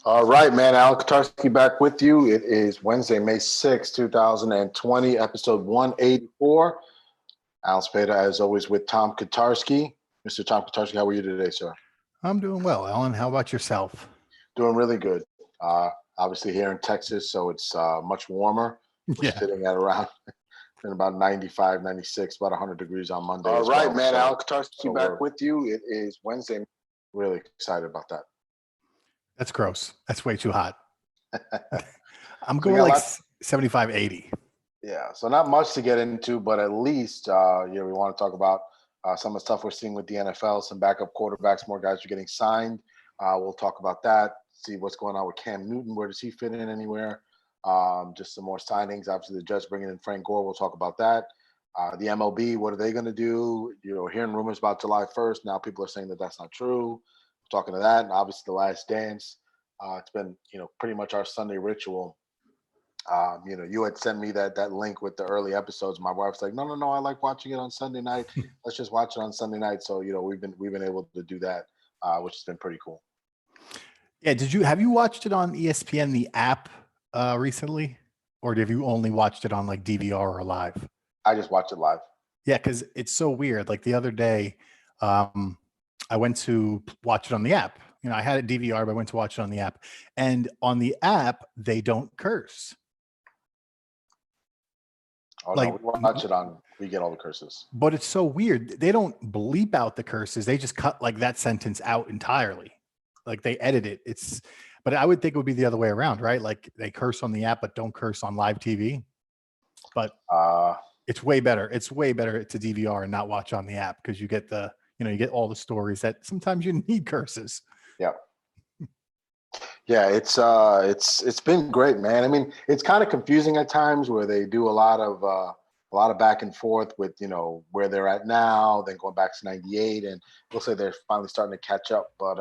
All right, man. Al Katarski back with you. It is Wednesday, May 6, 2020, episode 184. Al Spada, as always, with Tom Katarski. Mr. Tom Katarski, how are you today, sir? I'm doing well, Alan. How about yourself? Doing really good. Obviously, here in Texas, so it's much warmer. We're Yeah, sitting at around in about 95, 96, about 100 degrees on Monday. All right, man. Al Katarski back with you. It is Wednesday. Really excited about that. that's gross. That's way too hot. I'm So we going got like lots. 75, 80. Yeah, so not much to get into, but at least we want to talk about some of the stuff we're seeing with the NFL, some backup quarterbacks, more guys are getting signed. We'll talk about that, see what's going on with Cam Newton. Where does he fit in anywhere? Just some more signings. Obviously, the Jets bringing in Frank Gore. We'll talk about that. The MLB, what are they going to do? Hearing rumors about July 1st. Now people are saying that that's not true. Talking to that, and obviously the Last Dance. It's been, pretty much our Sunday ritual. You had sent me that link with the early episodes. My wife's like, no, I like watching it on Sunday night. Let's just watch it on Sunday night. So we've been able to do that, which has been pretty cool. Yeah, have you watched it on ESPN, the app, recently? Or have you only watched it on like DVR or live? I just watched it live. Yeah, because it's so weird. Like the other day, I went to watch it on the app. I had a DVR, but I went to watch it on the app. And on the app, they don't curse. Oh, no, we watch it on, we get all the curses. But it's so weird. They don't bleep out the curses. They just cut like that sentence out entirely. Like they edit it. But I would think it would be the other way around, right? Like they curse on the app, but don't curse on live TV. But it's way better. It's way better to DVR and not watch on the app because you get you get all the stories that sometimes you need curses. Yeah. Yeah, it's been great, man. I mean, it's kind of confusing at times where they do a lot of back and forth with where they're at now, then going back to '98, and we'll say they're finally starting to catch up. But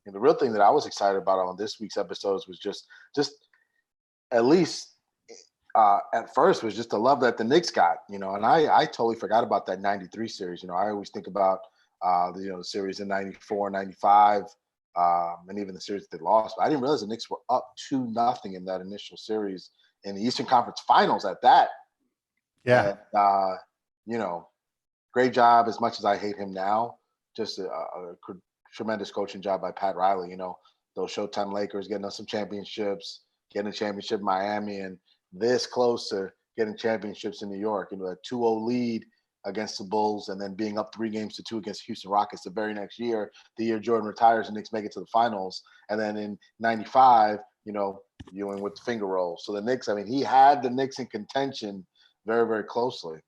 the real thing that I was excited about on this week's episodes was just at least at first was just the love that the Knicks got, and I totally forgot about that '93 series. I always think about the series in '94, '95. And even the series they lost. But I didn't realize the Knicks were up 2-0 in that initial series in the Eastern Conference Finals at that. Yeah. And, great job, as much as I hate him now. Just a tremendous coaching job by Pat Riley. Those Showtime Lakers getting us some championships, getting a championship in Miami, and this close to getting championships in New York. That 2-0 lead against the Bulls, and then being up 3-2 against Houston Rockets the very next year, the year Jordan retires and Knicks make it to the finals. And then in '95, Ewing with the finger roll. So the Knicks, he had the Knicks in contention very, very closely.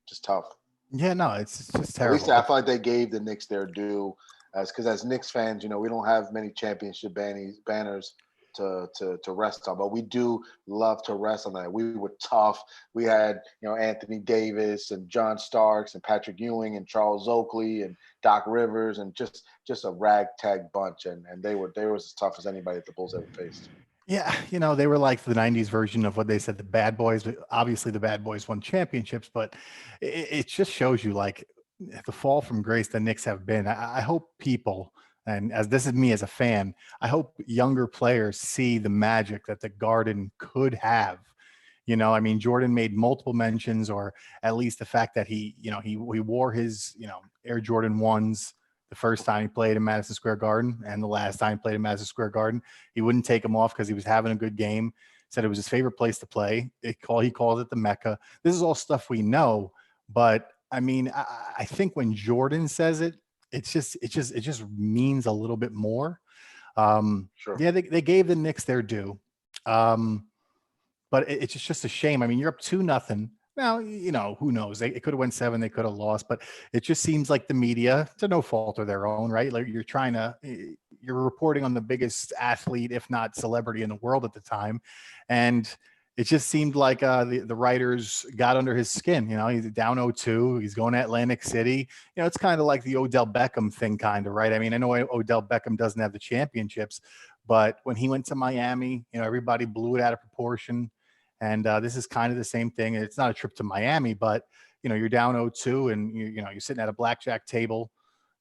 Just tough. Yeah, no, it's just terrible. At least I feel like they gave the Knicks their due, because as Knicks fans, we don't have many championship banners to rest on, but we do love to rest on that. We were tough. We had Anthony Davis and John Starks and Patrick Ewing and Charles Oakley and Doc Rivers and just a ragtag bunch, and they were as tough as anybody that the Bulls ever faced. Yeah, they were like the '90s version of what they said, the bad boys. Obviously, the bad boys won championships, but it just shows you like the fall from grace the Knicks have been. I hope people. And as this is me as a fan, I hope younger players see the magic that the Garden could have. Jordan made multiple mentions, or at least the fact that he wore his, Air Jordan 1s the first time he played in Madison Square Garden and the last time he played in Madison Square Garden. He wouldn't take them off because he was having a good game. Said it was his favorite place to play. He called it the Mecca. This is all stuff we know, but I think when Jordan says it, it just means a little bit more. Sure. Yeah, they gave the Knicks their due. But it's just a shame. You're up 2-0. Now, who knows? It could have went 7. They could have lost, but it just seems like the media, to no fault of their own, right? Like you're reporting on the biggest athlete, if not celebrity in the world at the time. And it just seemed like the writers got under his skin. He's down 0-2. He's going to Atlantic City. It's kind of like the Odell Beckham thing, kind of, right? I know Odell Beckham doesn't have the championships, but when he went to Miami, everybody blew it out of proportion. And this is kind of the same thing. It's not a trip to Miami, but you're down 0-2, and you're sitting at a blackjack table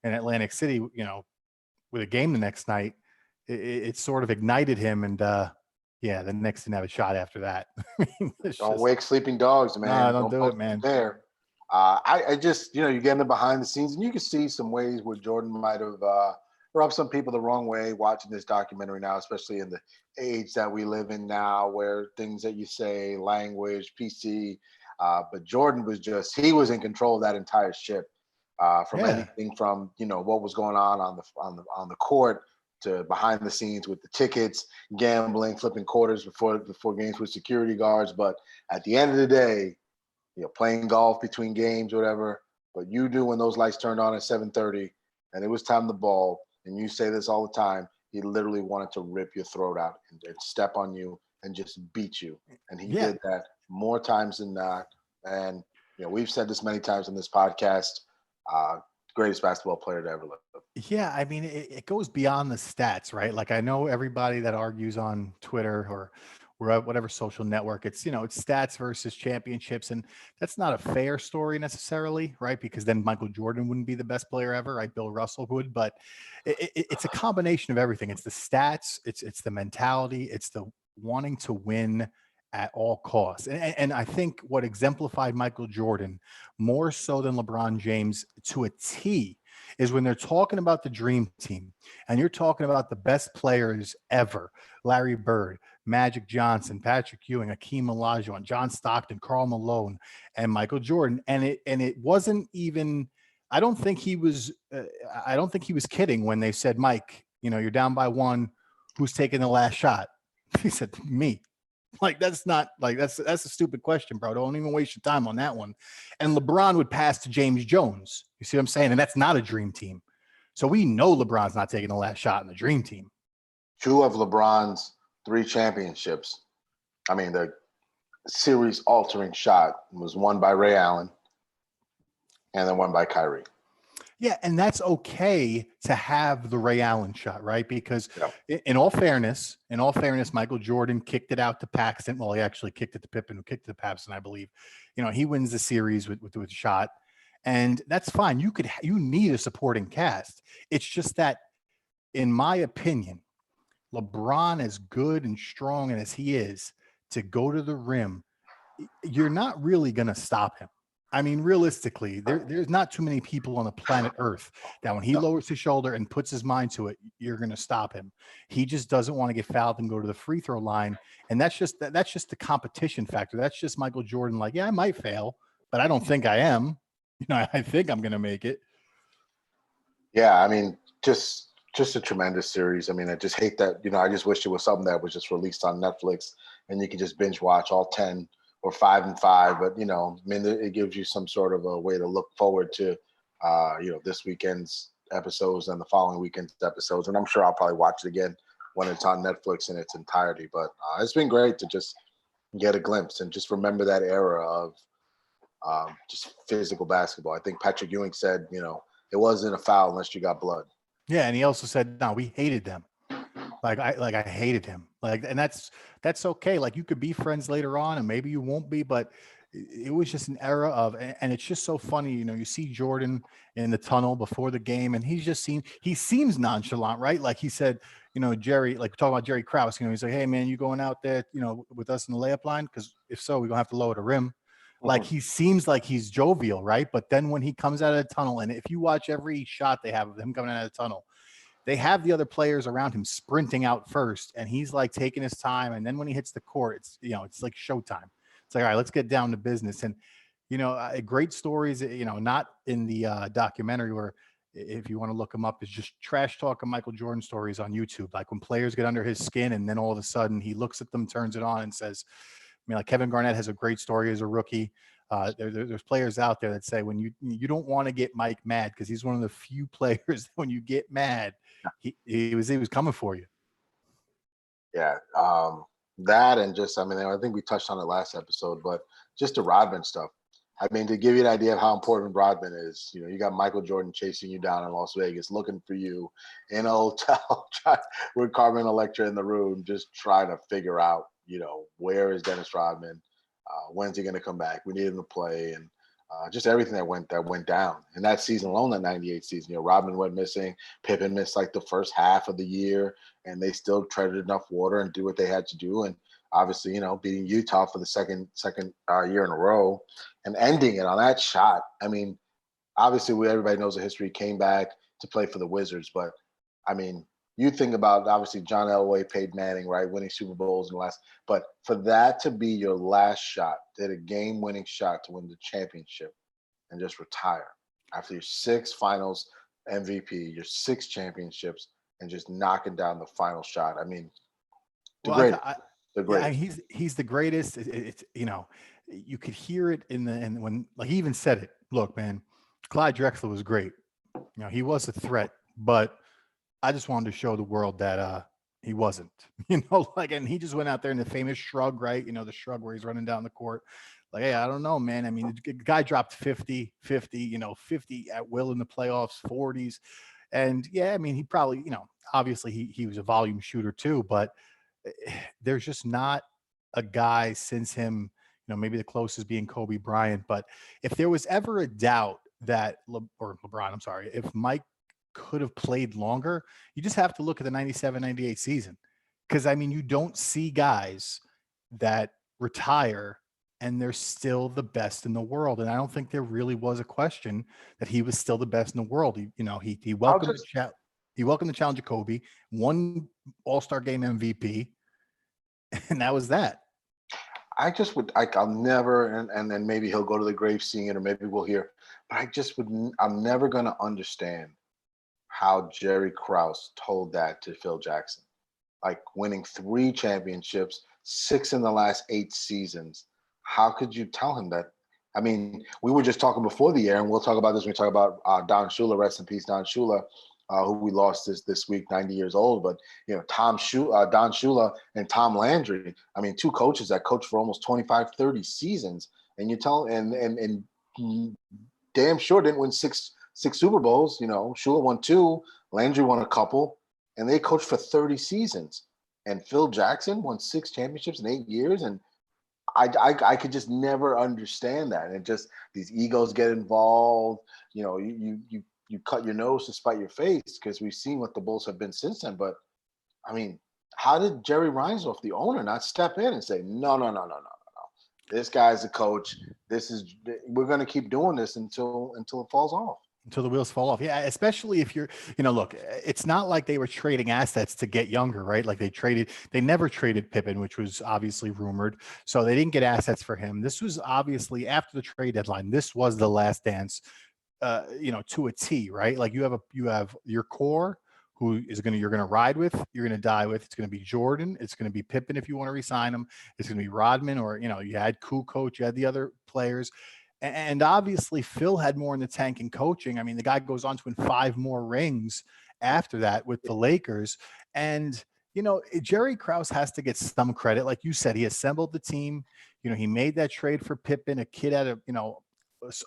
in Atlantic City, with a game the next night. it sort of ignited him. And yeah, the Knicks didn't have a shot after that. Don't wake sleeping dogs, no, man. don't do go it, man. there. I just, you get in the behind the scenes, and you can see some ways where Jordan might have rubbed some people the wrong way watching this documentary now, especially in the age that we live in now, where things that you say, language, PC. But Jordan was he was in control of that entire ship. From anything from what was going on the court to behind the scenes with the tickets, gambling, flipping quarters before games with security guards. But at the end of the day, playing golf between games, whatever. But you knew when those lights turned on at 7:30 and it was time to ball, and you say this all the time, he literally wanted to rip your throat out and step on you and just beat you. And he did that more times than not. And we've said this many times on this podcast. Greatest basketball player to ever live. Yeah, I mean, it goes beyond the stats, right? Like, I know everybody that argues on Twitter or whatever social network, it's it's stats versus championships, and that's not a fair story necessarily, right? Because then Michael Jordan wouldn't be the best player ever, right? Bill Russell would, but it's a combination of everything. It's the stats, it's the mentality, it's the wanting to win at all costs. And I think what exemplified Michael Jordan more so than LeBron James to a T is when they're talking about the dream team and you're talking about the best players ever, Larry Bird, Magic Johnson, Patrick Ewing, Akeem Olajuwon, John Stockton, Karl Malone, and Michael Jordan. And it wasn't even, I don't think he was kidding when they said, Mike, you're down by one, who's taking the last shot? He said, me. Like, that's a stupid question, bro. Don't even waste your time on that one. And LeBron would pass to James Jones. You see what I'm saying? And that's not a dream team. So we know LeBron's not taking the last shot in the dream team. 2 of LeBron's 3 championships, I mean, the series altering shot was won by Ray Allen and then one by Kyrie. Yeah, and that's okay to have the Ray Allen shot, right? Because in all fairness, Michael Jordan kicked it out to Paxton. Well, he actually kicked it to Pippen, who kicked it to Paxton, I believe. He wins the series with a shot, and that's fine. You need a supporting cast. It's just that, in my opinion, LeBron, as good and strong and as he is, to go to the rim, you're not really going to stop him. I mean, realistically, there's not too many people on the planet Earth that when he lowers his shoulder and puts his mind to it, you're going to stop him. He just doesn't want to get fouled and go to the free throw line. And that's just the competition factor. That's just Michael Jordan. Like, yeah, I might fail, but I don't think I am. I think I'm going to make it. Yeah, I mean, just a tremendous series. I mean, I just hate that, I just wish it was something that was just released on Netflix and you could just binge watch all 10 or 5 and 5. But, I mean, it gives you some sort of a way to look forward to, this weekend's episodes and the following weekend's episodes. And I'm sure I'll probably watch it again when it's on Netflix in its entirety. But it's been great to just get a glimpse and just remember that era of just physical basketball. I think Patrick Ewing said, it wasn't a foul unless you got blood. Yeah, and he also said, no, we hated them. I hated him. And that's okay. Like, you could be friends later on and maybe you won't be, but it was just an era of, and it's just so funny. You see Jordan in the tunnel before the game and he seems nonchalant, right? Like he said, Jerry, like talking about Jerry Krause, he's like, hey man, you going out there, with us in the layup line? Cause if so, we're gonna have to lower the rim. Like, he seems like he's jovial, right? But then when he comes out of the tunnel, and if you watch every shot they have of him coming out of the tunnel, they have the other players around him sprinting out first, and he's like taking his time. And then when he hits the court, it's like showtime. It's like, all right, let's get down to business. And, great stories, not in the documentary, where if you want to look him up, is just trash talking Michael Jordan stories on YouTube. Like when players get under his skin and then all of a sudden he looks at them, turns it on and says, like Kevin Garnett has a great story as a rookie. There's players out there that say when you don't want to get Mike mad, because he's one of the few players that when you get mad, he was coming for you. Yeah, that and just, I mean, I think we touched on it last episode, but just the Rodman stuff. I mean, to give you an idea of how important Rodman is, you got Michael Jordan chasing you down in Las Vegas, looking for you in a hotel with Carmen Electra in the room, just trying to figure out, where is Dennis Rodman? When's he going to come back? We need him to play. And just everything that went down. And that season alone, that 98 season, Rodman went missing, Pippen missed like the first half of the year, and they still treaded enough water and do what they had to do. And obviously, beating Utah for the second year in a row and ending it on that shot. I mean, obviously, everybody knows the history. Came back to play for the Wizards, but I mean, you think about obviously John Elway, Peyton Manning, right, winning Super Bowls in the last. But for that to be your last shot, to hit a game-winning shot to win the championship, and just retire after your 6 Finals MVP, your 6 championships, and just knocking down the final shot. I mean, the Well, greatest. The yeah, greatest. he's the greatest. It's you could hear it and when like he even said it. Look, man, Clyde Drexler was great. He was a threat, but I just wanted to show the world that he wasn't. And he just went out there in the famous shrug, right? The shrug where he's running down the court. Like, hey, I don't know, man. I mean, the guy dropped 50, 50 at will in the playoffs, 40s. And yeah, I mean, he probably, obviously he was a volume shooter too, but there's just not a guy since him, maybe the closest being Kobe Bryant. But if there was ever a doubt that LeBron, I'm sorry, if Mike could have played longer, you just have to look at the 97-98 season. Because, I mean, you don't see guys that retire and they're still the best in the world. And I don't think there really was a question that he was still the best in the world. He welcomed he welcomed the challenge of Kobe, won All-Star Game MVP, and that was that. I just would, I'll never, and then maybe he'll go to the grave seeing it, or maybe we'll hear, but I'm never going to understand how Jerry Krause told that to Phil Jackson. Like winning 3 championships, 6 in the last 8 seasons. How could you tell him that? I mean, we were just talking before the air, and we'll talk about this when we talk about Don Shula, rest in peace, Don Shula, who we lost this week, 90 years old. But, Don Shula and Tom Landry, I mean, 2 coaches that coached for almost 25, 30 seasons. And you tell, and damn sure didn't win six Super Bowls. Shula won 2, Landry won a couple, and they coached for 30 seasons. And Phil Jackson won 6 championships in 8 years. And I could just never understand that. And just these egos get involved. You cut your nose to spite your face, because we've seen what the Bulls have been since then. But I mean, how did Jerry Reinsdorf, the owner, not step in and say, no. This guy's a coach. We're going to keep doing this until it falls off. Until the wheels fall off. Yeah, especially if you're, look, it's not like they were trading assets to get younger, right? Like they never traded Pippen, which was obviously rumored. So they didn't get assets for him. This was obviously after the trade deadline. This was the last dance, to a T, right? Like you have your core who you're going to ride with, you're going to die with. It's going to be Jordan. It's going to be Pippen if you want to re-sign him. It's going to be Rodman, or, you had Kukoc, you had the other players. And obviously, Phil had more in the tank in coaching. I mean, the guy goes on to win 5 more rings after that with the Lakers. And, Jerry Krause has to get some credit. Like you said, he assembled the team. He made that trade for Pippen, a kid at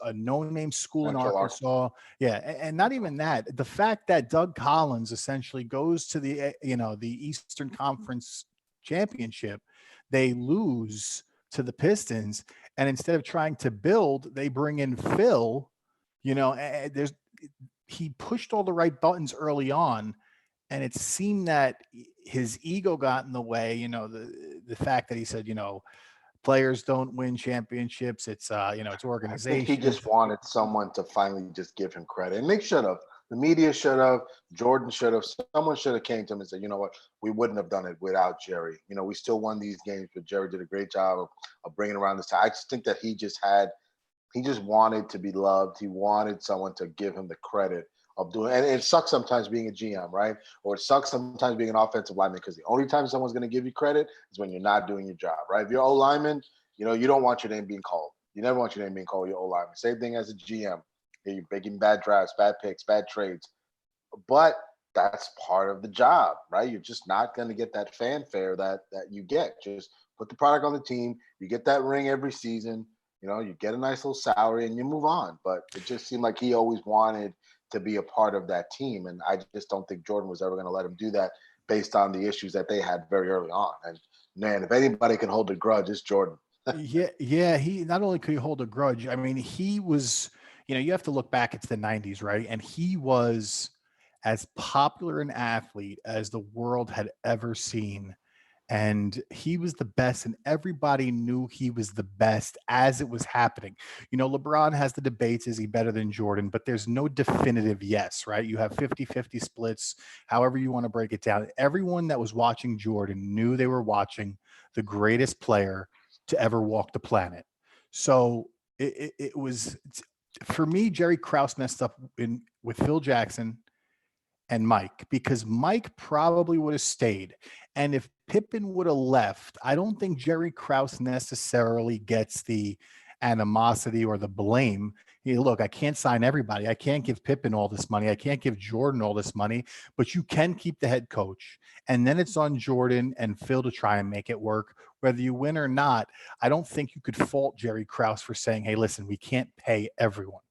a no-name school in Arkansas. Yeah, and not even that. The fact that Doug Collins essentially goes to the Eastern Conference Championship, they lose to the Pistons, and instead of trying to build, they bring in Phil. He pushed all the right buttons early on, and it seemed that his ego got in the way. The fact that he said, players don't win championships. It's it's organization. I think he just wanted someone to finally just give him credit, and they should have. The media should have. Jordan should have. Someone should have came to him and said, "You know what? We wouldn't have done it without Jerry. We still won these games, but Jerry did a great job of bringing around this time." I just think that he just wanted to be loved. He wanted someone to give him the credit of doing. And it sucks sometimes being a GM, right? Or it sucks sometimes being an offensive lineman, because the only time someone's going to give you credit is when you're not doing your job, right? If you're O lineman, you don't want your name being called. You never want your name being called. You're O lineman. Same thing as a GM. You're making bad drafts, bad picks, bad trades. But that's part of the job, right? You're just not going to get that fanfare that you get. Just put the product on the team. You get that ring every season. You get a nice little salary and you move on. But it just seemed like he always wanted to be a part of that team. And I just don't think Jordan was ever going to let him do that based on the issues that they had very early on. And man, if anybody can hold a grudge, it's Jordan. Yeah. He not only could he hold a grudge. I mean, he was. You have to look back. It's the '90s, right? And he was as popular an athlete as the world had ever seen, and he was the best, and everybody knew he was the best as it was happening. LeBron has the debates, is he better than Jordan? But there's no definitive yes, right? You have 50-50 splits, however you want to break it down. Everyone that was watching Jordan knew they were watching the greatest player to ever walk the planet. So it was, for me, Jerry Krause messed up in with Phil Jackson and Mike, because Mike probably would have stayed. And if Pippen would have left, I don't think Jerry Krause necessarily gets the animosity or the blame. Look, I can't sign everybody. I can't give Pippen all this money. I can't give Jordan all this money, but you can keep the head coach. And then it's on Jordan and Phil to try and make it work, whether you win or not. I don't think you could fault Jerry Krause for saying, hey, listen, we can't pay everyone.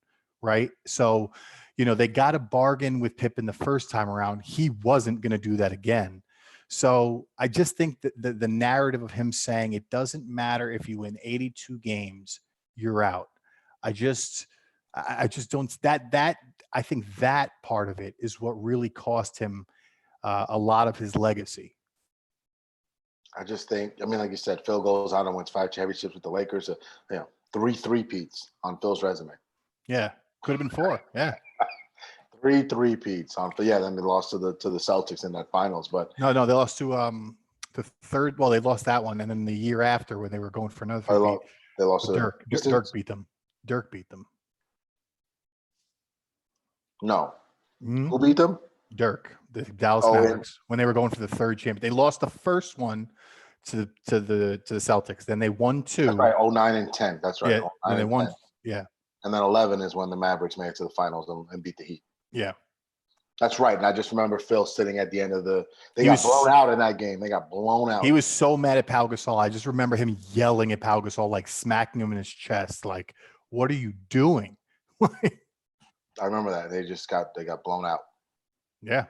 Right. So, they got a bargain with Pippen the first time around. He wasn't going to do that again. So I just think that the narrative of him saying it doesn't matter if you win 82 games, you're out. I just don't, I think that part of it is what really cost him a lot of his legacy. I just think, I mean, like you said, Phil goes out and wins 5 championships with the Lakers. 3 three-peats on Phil's resume. Yeah, could have been 4. Yeah. 3 three-peats on. But yeah, then they lost to the Celtics in that finals. But no, they lost to the third. Well, they lost that one, and then the year after, when they were going for another they lost to Dirk. Dirk beat them. Dirk beat them. No, who beat them? Dirk, the Dallas Mavericks, when they were going for the third champion. They lost the first one to the Celtics. Then they won 2. That's right, 09 and 10. That's right. Yeah, and they won. 10. Yeah. And then 11 is when the Mavericks made it to the finals and beat the Heat. Yeah. That's right. And I just remember Phil sitting at the end of they got blown out in that game. They got blown out. He was so mad at Pau Gasol. I just remember him yelling at Pau Gasol, like smacking him in his chest, like, what are you doing? I remember that. They got blown out. Yeah.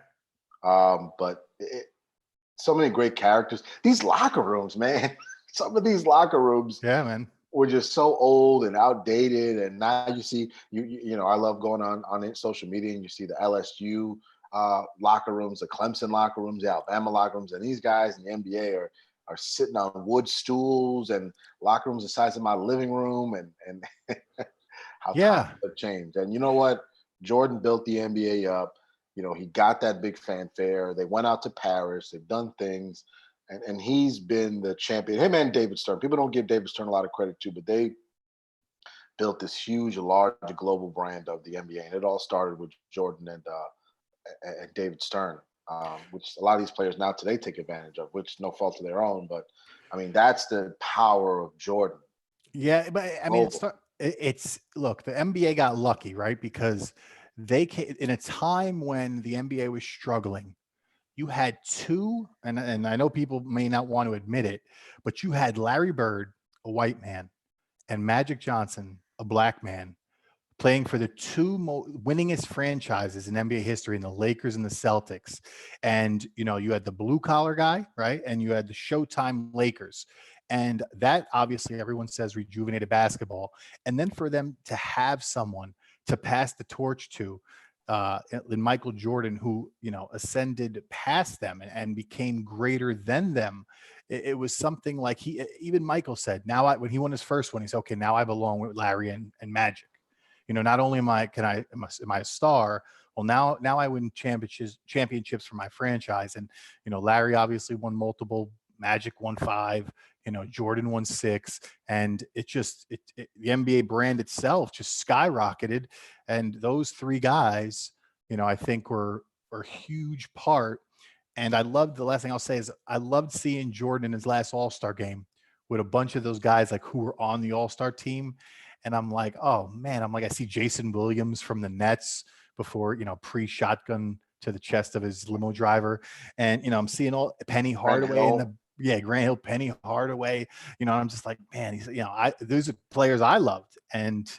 But so many great characters. These locker rooms, man. Some of these locker rooms. Yeah, man. Were just so old and outdated. And now you see, I love going on social media and you see the LSU locker rooms, the Clemson locker rooms, the Alabama locker rooms, and these guys in the NBA are sitting on wood stools and locker rooms the size of my living room, and how times have changed. And you know what? Jordan built the NBA up. He got that big fanfare. They went out to Paris. They've done things. And he's been the champion. Him and David Stern. People don't give David Stern a lot of credit too, but they built this huge, large global brand of the NBA. And it all started with Jordan and David Stern, which a lot of these players now today take advantage of, which no fault of their own. But, I mean, that's the power of Jordan. Yeah, but, I mean, look, the NBA got lucky, right? Because they came in a time when the NBA was struggling. You had 2, and I know people may not want to admit it, but you had Larry Bird, a white man, and Magic Johnson, a black man, playing for the 2 winningest franchises in NBA history, in the Lakers and the Celtics. And, you had the blue collar guy, right? And you had the Showtime Lakers. And that, obviously, everyone says rejuvenated basketball. And then for them to have someone to pass the torch to, in Michael Jordan, who, ascended past them and became greater than them. It was something like even Michael said, when he won his first one, he's okay. Now I belong with Larry and Magic. Not only am I a star? Well, now I win championships for my franchise. And, Larry obviously won multiple, Magic won 5, Jordan won 6, and the NBA brand itself just skyrocketed. And those 3 guys, I think were a huge part. And the last thing I'll say is I loved seeing Jordan in his last All-Star game with a bunch of those guys like who were on the All-Star team. And I'm like, oh man, I see Jason Williams from the Nets before, pre-shotgun to the chest of his limo driver. And, I'm seeing all Penny Hardaway Grant Hill, Penny Hardaway, I'm just like, man, he's, those are players I loved. And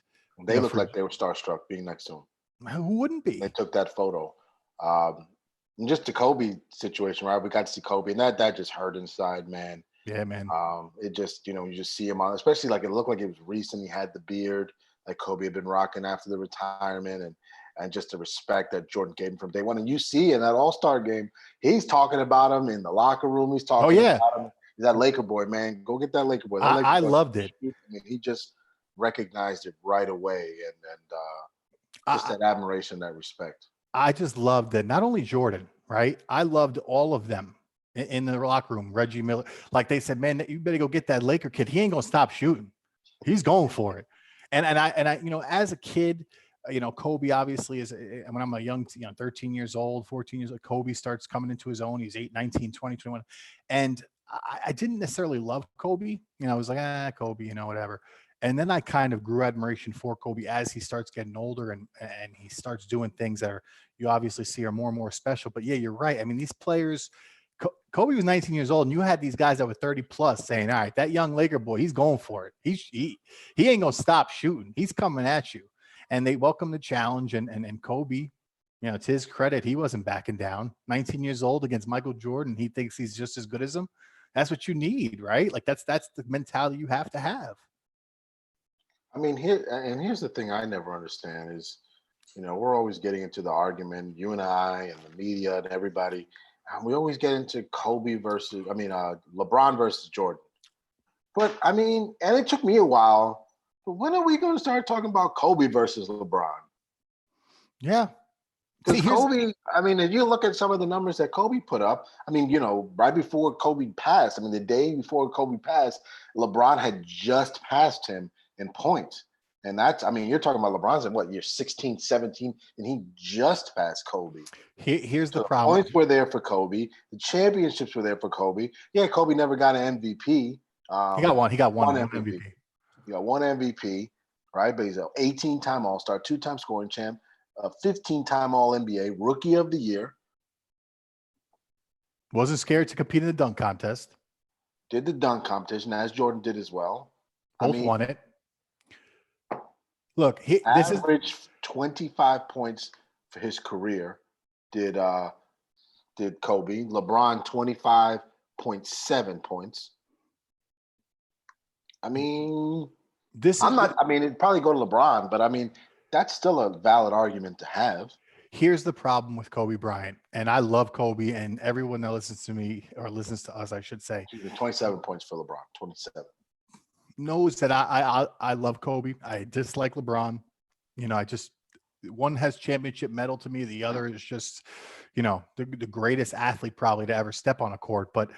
they look like they were starstruck being next to him. Who wouldn't be? They took that photo. And just the Kobe situation, right? We got to see Kobe, and that just hurt inside, man. Yeah, man. It just, you just see him on, especially like it looked like it was recent. He had the beard like Kobe had been rocking after the retirement, and just the respect that Jordan gave him from day one. And you see in that All-Star game, he's talking about him in the locker room. He's Oh talking yeah, about him. He's that Laker boy, man. Go get that Laker boy. That Laker I boy. loved it. I mean, he just recognized it right away, and just I, that admiration, that respect. I just loved that. Not only Jordan, right? I loved all of them in the locker room. Reggie Miller, like they said, man, you better go get that Laker kid. He ain't gonna stop shooting. He's going for it. And I, as a kid, Kobe obviously is. When I'm a young, 13 years old, 14 years old, Kobe starts coming into his own. He's 8, 19, 20, 21, and I didn't necessarily love Kobe. I was like, Kobe, whatever. And then I kind of grew admiration for Kobe as he starts getting older and he starts doing things that you obviously see are more and more special. But yeah, you're right. I mean, these players, Kobe was 19 years old, and you had these guys that were 30 plus saying, all right, that young Laker boy, he's going for it. He ain't going to stop shooting. He's coming at you. And they welcome the challenge. And Kobe, to his credit, he wasn't backing down. 19 years old against Michael Jordan. He thinks he's just as good as him. That's what you need, right? Like that's the mentality you have to have. I mean, here's the thing I never understand is, we're always getting into the argument, you and I and the media and everybody, and we always get into LeBron versus Jordan. But I mean, and it took me a while, but when are we going to start talking about Kobe versus LeBron? Yeah. Because Kobe, I mean, if you look at some of the numbers that Kobe put up, I mean, right before Kobe passed, I mean, the day before Kobe passed, LeBron had just passed him in points. And that's, I mean, you're talking about LeBron's in what, year 16, 17, and he just passed Kobe. Here's the problem. The points were there for Kobe. The championships were there for Kobe. Yeah, Kobe never got an MVP. He got one. He got one MVP. He got one MVP, right? But he's an 18-time All-Star, 2-time scoring champ, a 15-time All-NBA, Rookie of the Year. Wasn't scared to compete in the dunk contest. Did the dunk competition, as Jordan did as well. Both won it. Look, this is 25 points for his career. Did Kobe? LeBron 25.7 points. I mean, it'd probably go to LeBron, but I mean, that's still a valid argument to have. Here's the problem with Kobe Bryant, and I love Kobe, and everyone that listens to me or listens to us, I should say, 27 points for LeBron, 27. Knows that I love Kobe. I dislike LeBron. One has championship medal to me. The other is just, the greatest athlete probably to ever step on a court. But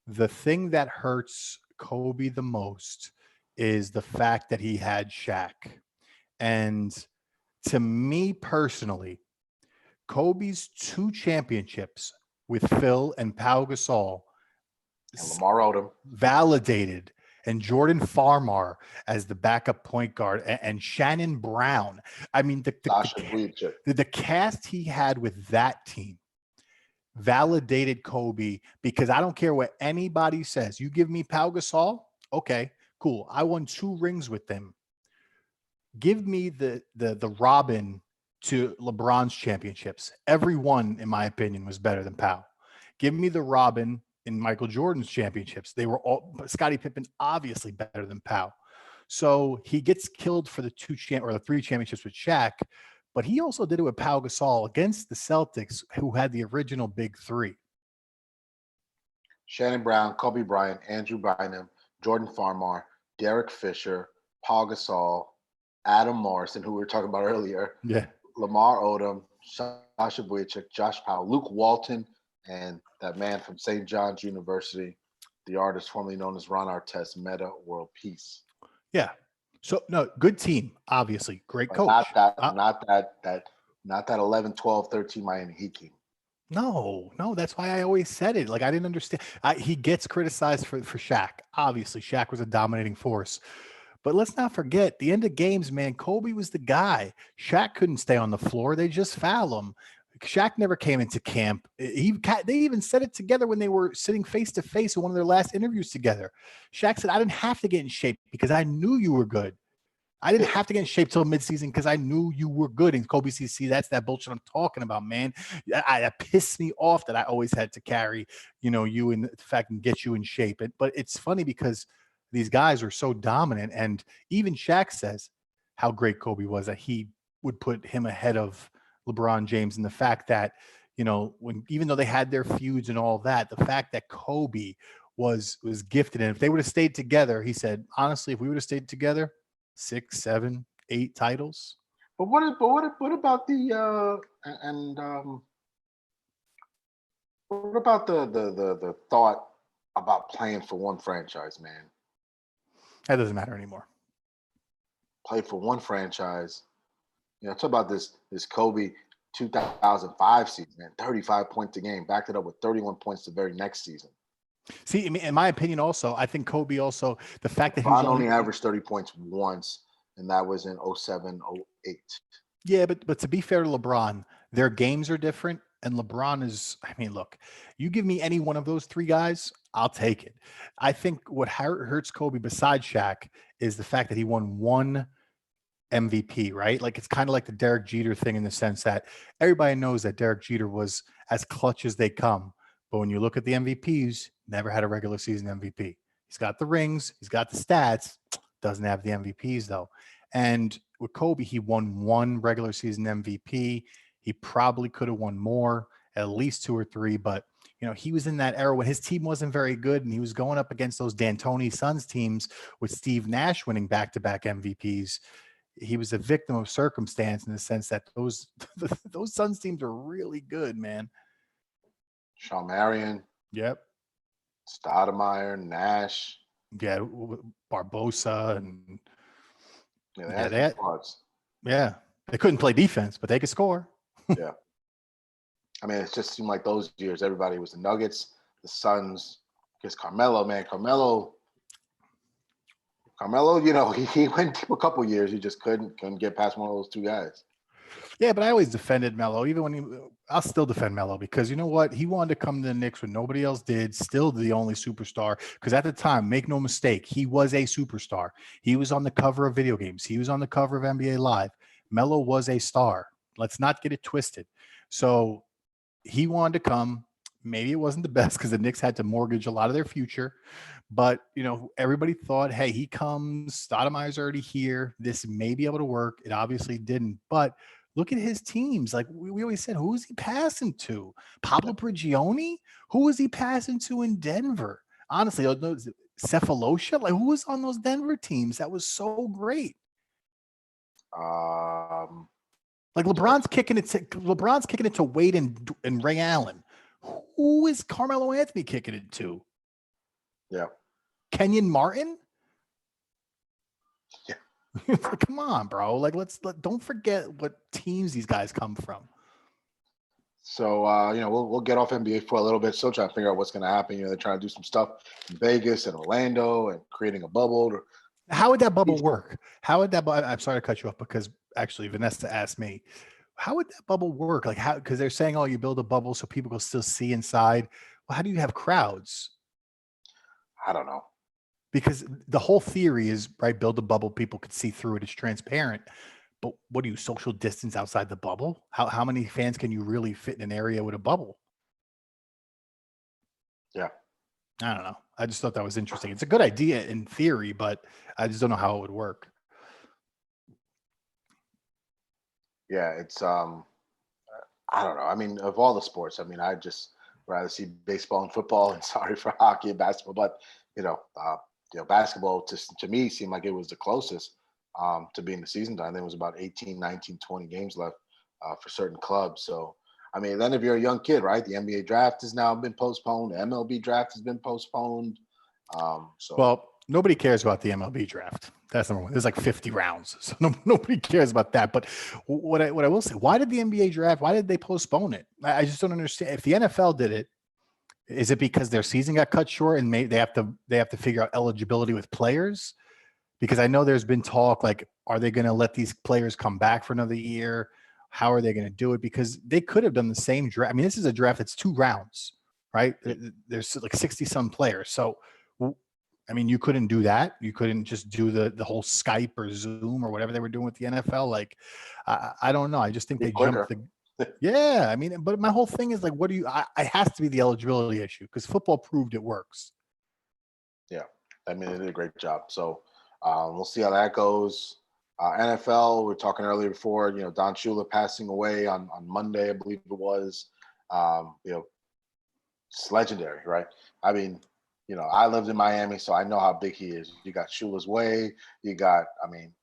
the thing that hurts Kobe the most is the fact that he had Shaq. And to me personally, Kobe's 2 championships with Phil and Pau Gasol and Lamar Odom validated, and Jordan Farmar as the backup point guard, and Shannon Brown. I mean, the cast he had with that team validated Kobe, because I don't care what anybody says. You give me Pau Gasol, okay, cool. I won 2 rings with them. Give me the Robin to LeBron's championships. Every one, in my opinion, was better than Pau. Give me the Robin in Michael Jordan's championships. They were all, Scottie Pippen obviously better than Pau. So he gets killed for the 3 championships with Shaq, but he also did it with Pau Gasol against the Celtics, who had the original big 3. Shannon Brown, Kobe Bryant, Andrew Bynum, Jordan Farmar, Derek Fisher, Pau Gasol, Adam Morrison, who we were talking about earlier. Yeah. Lamar Odom, Sasha Boychuk, Josh Powell, Luke Walton, and that man from St. John's University, the artist formerly known as Ron Artest, Meta World Peace. Yeah. So no, good team, obviously. Great coach. Not that 11, 12, 13 Miami Heat team. No, that's why I always said it. Like, I didn't understand. He gets criticized for Shaq. Obviously, Shaq was a dominating force. But let's not forget, the end of games, man, Kobe was the guy. Shaq couldn't stay on the floor. They just foul him. Shaq never came into camp. They even said it together when they were sitting face to face in one of their last interviews together. Shaq said, I didn't have to get in shape because I knew you were good. I didn't have to get in shape till midseason because I knew you were good. And Kobe CC, that's that bullshit I'm talking about, man. That pissed me off that I always had to carry, you in the fact and get you in shape. But it's funny because these guys are so dominant. And even Shaq says how great Kobe was, that he would put him ahead of LeBron James. And the fact that, even though they had their feuds and all that, the fact that Kobe was gifted. And if they would have stayed together, he said, honestly, if we would have stayed together, 6, 7, 8 titles. But what about the what about the thought about playing for one franchise, man? That doesn't matter anymore. Play for one franchise. Talk about this Kobe 2005 season, man, 35 points a game, backed it up with 31 points the very next season. See, in my opinion, also, I think Kobe also, the fact that he only averaged 30 points once, and that was in 07, 08. Yeah, but to be fair to LeBron, their games are different. And LeBron is, look, you give me any one of those three guys, I'll take it. I think what hurts Kobe besides Shaq is the fact that he won one MVP, right? Like, it's kind of like the Derek Jeter thing in the sense that everybody knows that Derek Jeter was as clutch as they come. But when you look at the MVPs, never had a regular season MVP. He's got the rings, he's got the stats, doesn't have the MVPs though. And with Kobe, he won one regular season MVP. He probably could have won more, at least 2 or 3. But, he was in that era when his team wasn't very good and he was going up against those D'Antoni Suns teams with Steve Nash winning back-to-back MVPs. He was a victim of circumstance in the sense that those Suns teams are really good, man. Shawn Marion. Yep. Stoudemire, Nash. Yeah, Barbosa and they couldn't play defense, but they could score. Yeah. It just seemed like those years, everybody was the Nuggets, the Suns, because Carmelo, he went a couple years. He just couldn't get past one of those two guys. Yeah, but I always defended Melo. Even when I'll still defend Melo because you know what? He wanted to come to the Knicks when nobody else did. Still the only superstar. Because at the time, make no mistake, he was a superstar. He was on the cover of video games. He was on the cover of NBA Live. Melo was a star. Let's not get it twisted. So he wanted to come. Maybe it wasn't the best because the Knicks had to mortgage a lot of their future. But, everybody thought, hey, he comes. Stoudemire's already here. This may be able to work. It obviously didn't. But look at his teams. Like we always said, who is he passing to? Pablo Prigioni? Who was he passing to in Denver? Honestly, Cephalosha? Like, who was on those Denver teams? That was so great. Like LeBron's kicking it to Wade and Ray Allen. Who is Carmelo Anthony kicking it to? Yeah. Kenyon Martin? Yeah. Come on, bro. Like, don't forget what teams these guys come from. So, we'll get off NBA for a little bit. Still trying to figure out what's going to happen. They're trying to do some stuff in Vegas and Orlando and creating a bubble. How would that bubble work? I'm sorry to cut you off because actually Vanessa asked me, how would that bubble work? Like because they're saying, you build a bubble so people can still see inside. Well, how do you have crowds? I don't know. Because the whole theory is, right, build a bubble, people could see through it. It's transparent. But what do you social distance outside the bubble? How many fans can you really fit in an area with a bubble? Yeah. I don't know. I just thought that was interesting. It's a good idea in theory, but I just don't know how it would work. Yeah, it's I don't know. Of all the sports, I'd just rather see baseball and football and sorry for hockey and basketball. But basketball to me seemed like it was the closest to being the season done. I think it was about 18, 19, 20 games left for certain clubs. So then if you're a young kid, right? The NBA draft has now been postponed. The MLB draft has been postponed. Well, nobody cares about the MLB draft. That's number one. There's like 50 rounds, so nobody cares about that. But what I will say, why did the NBA draft? Why did they postpone it? I just don't understand. If the NFL did it, is it because their season got cut short and they have to figure out eligibility with players? Because I know there's been talk like, are they going to let these players come back for another year? How are they going to do it? Because they could have done the same draft. This is a draft that's 2 rounds, right? There's like 60 some players. So I mean, you couldn't do that. You couldn't just do the whole Skype or Zoom or whatever they were doing with the NFL. Like, I don't know. I just think Be they quicker. jumped the. Yeah, I mean, but my whole thing is like, what do you? I has to be the eligibility issue because football proved it works. Yeah, I mean, they did a great job. So we'll see how that goes. NFL, we were talking earlier before, Don Shula passing away on Monday, I believe it was. It's legendary, right? I mean, I lived in Miami, so I know how big he is. You got Shula's Way.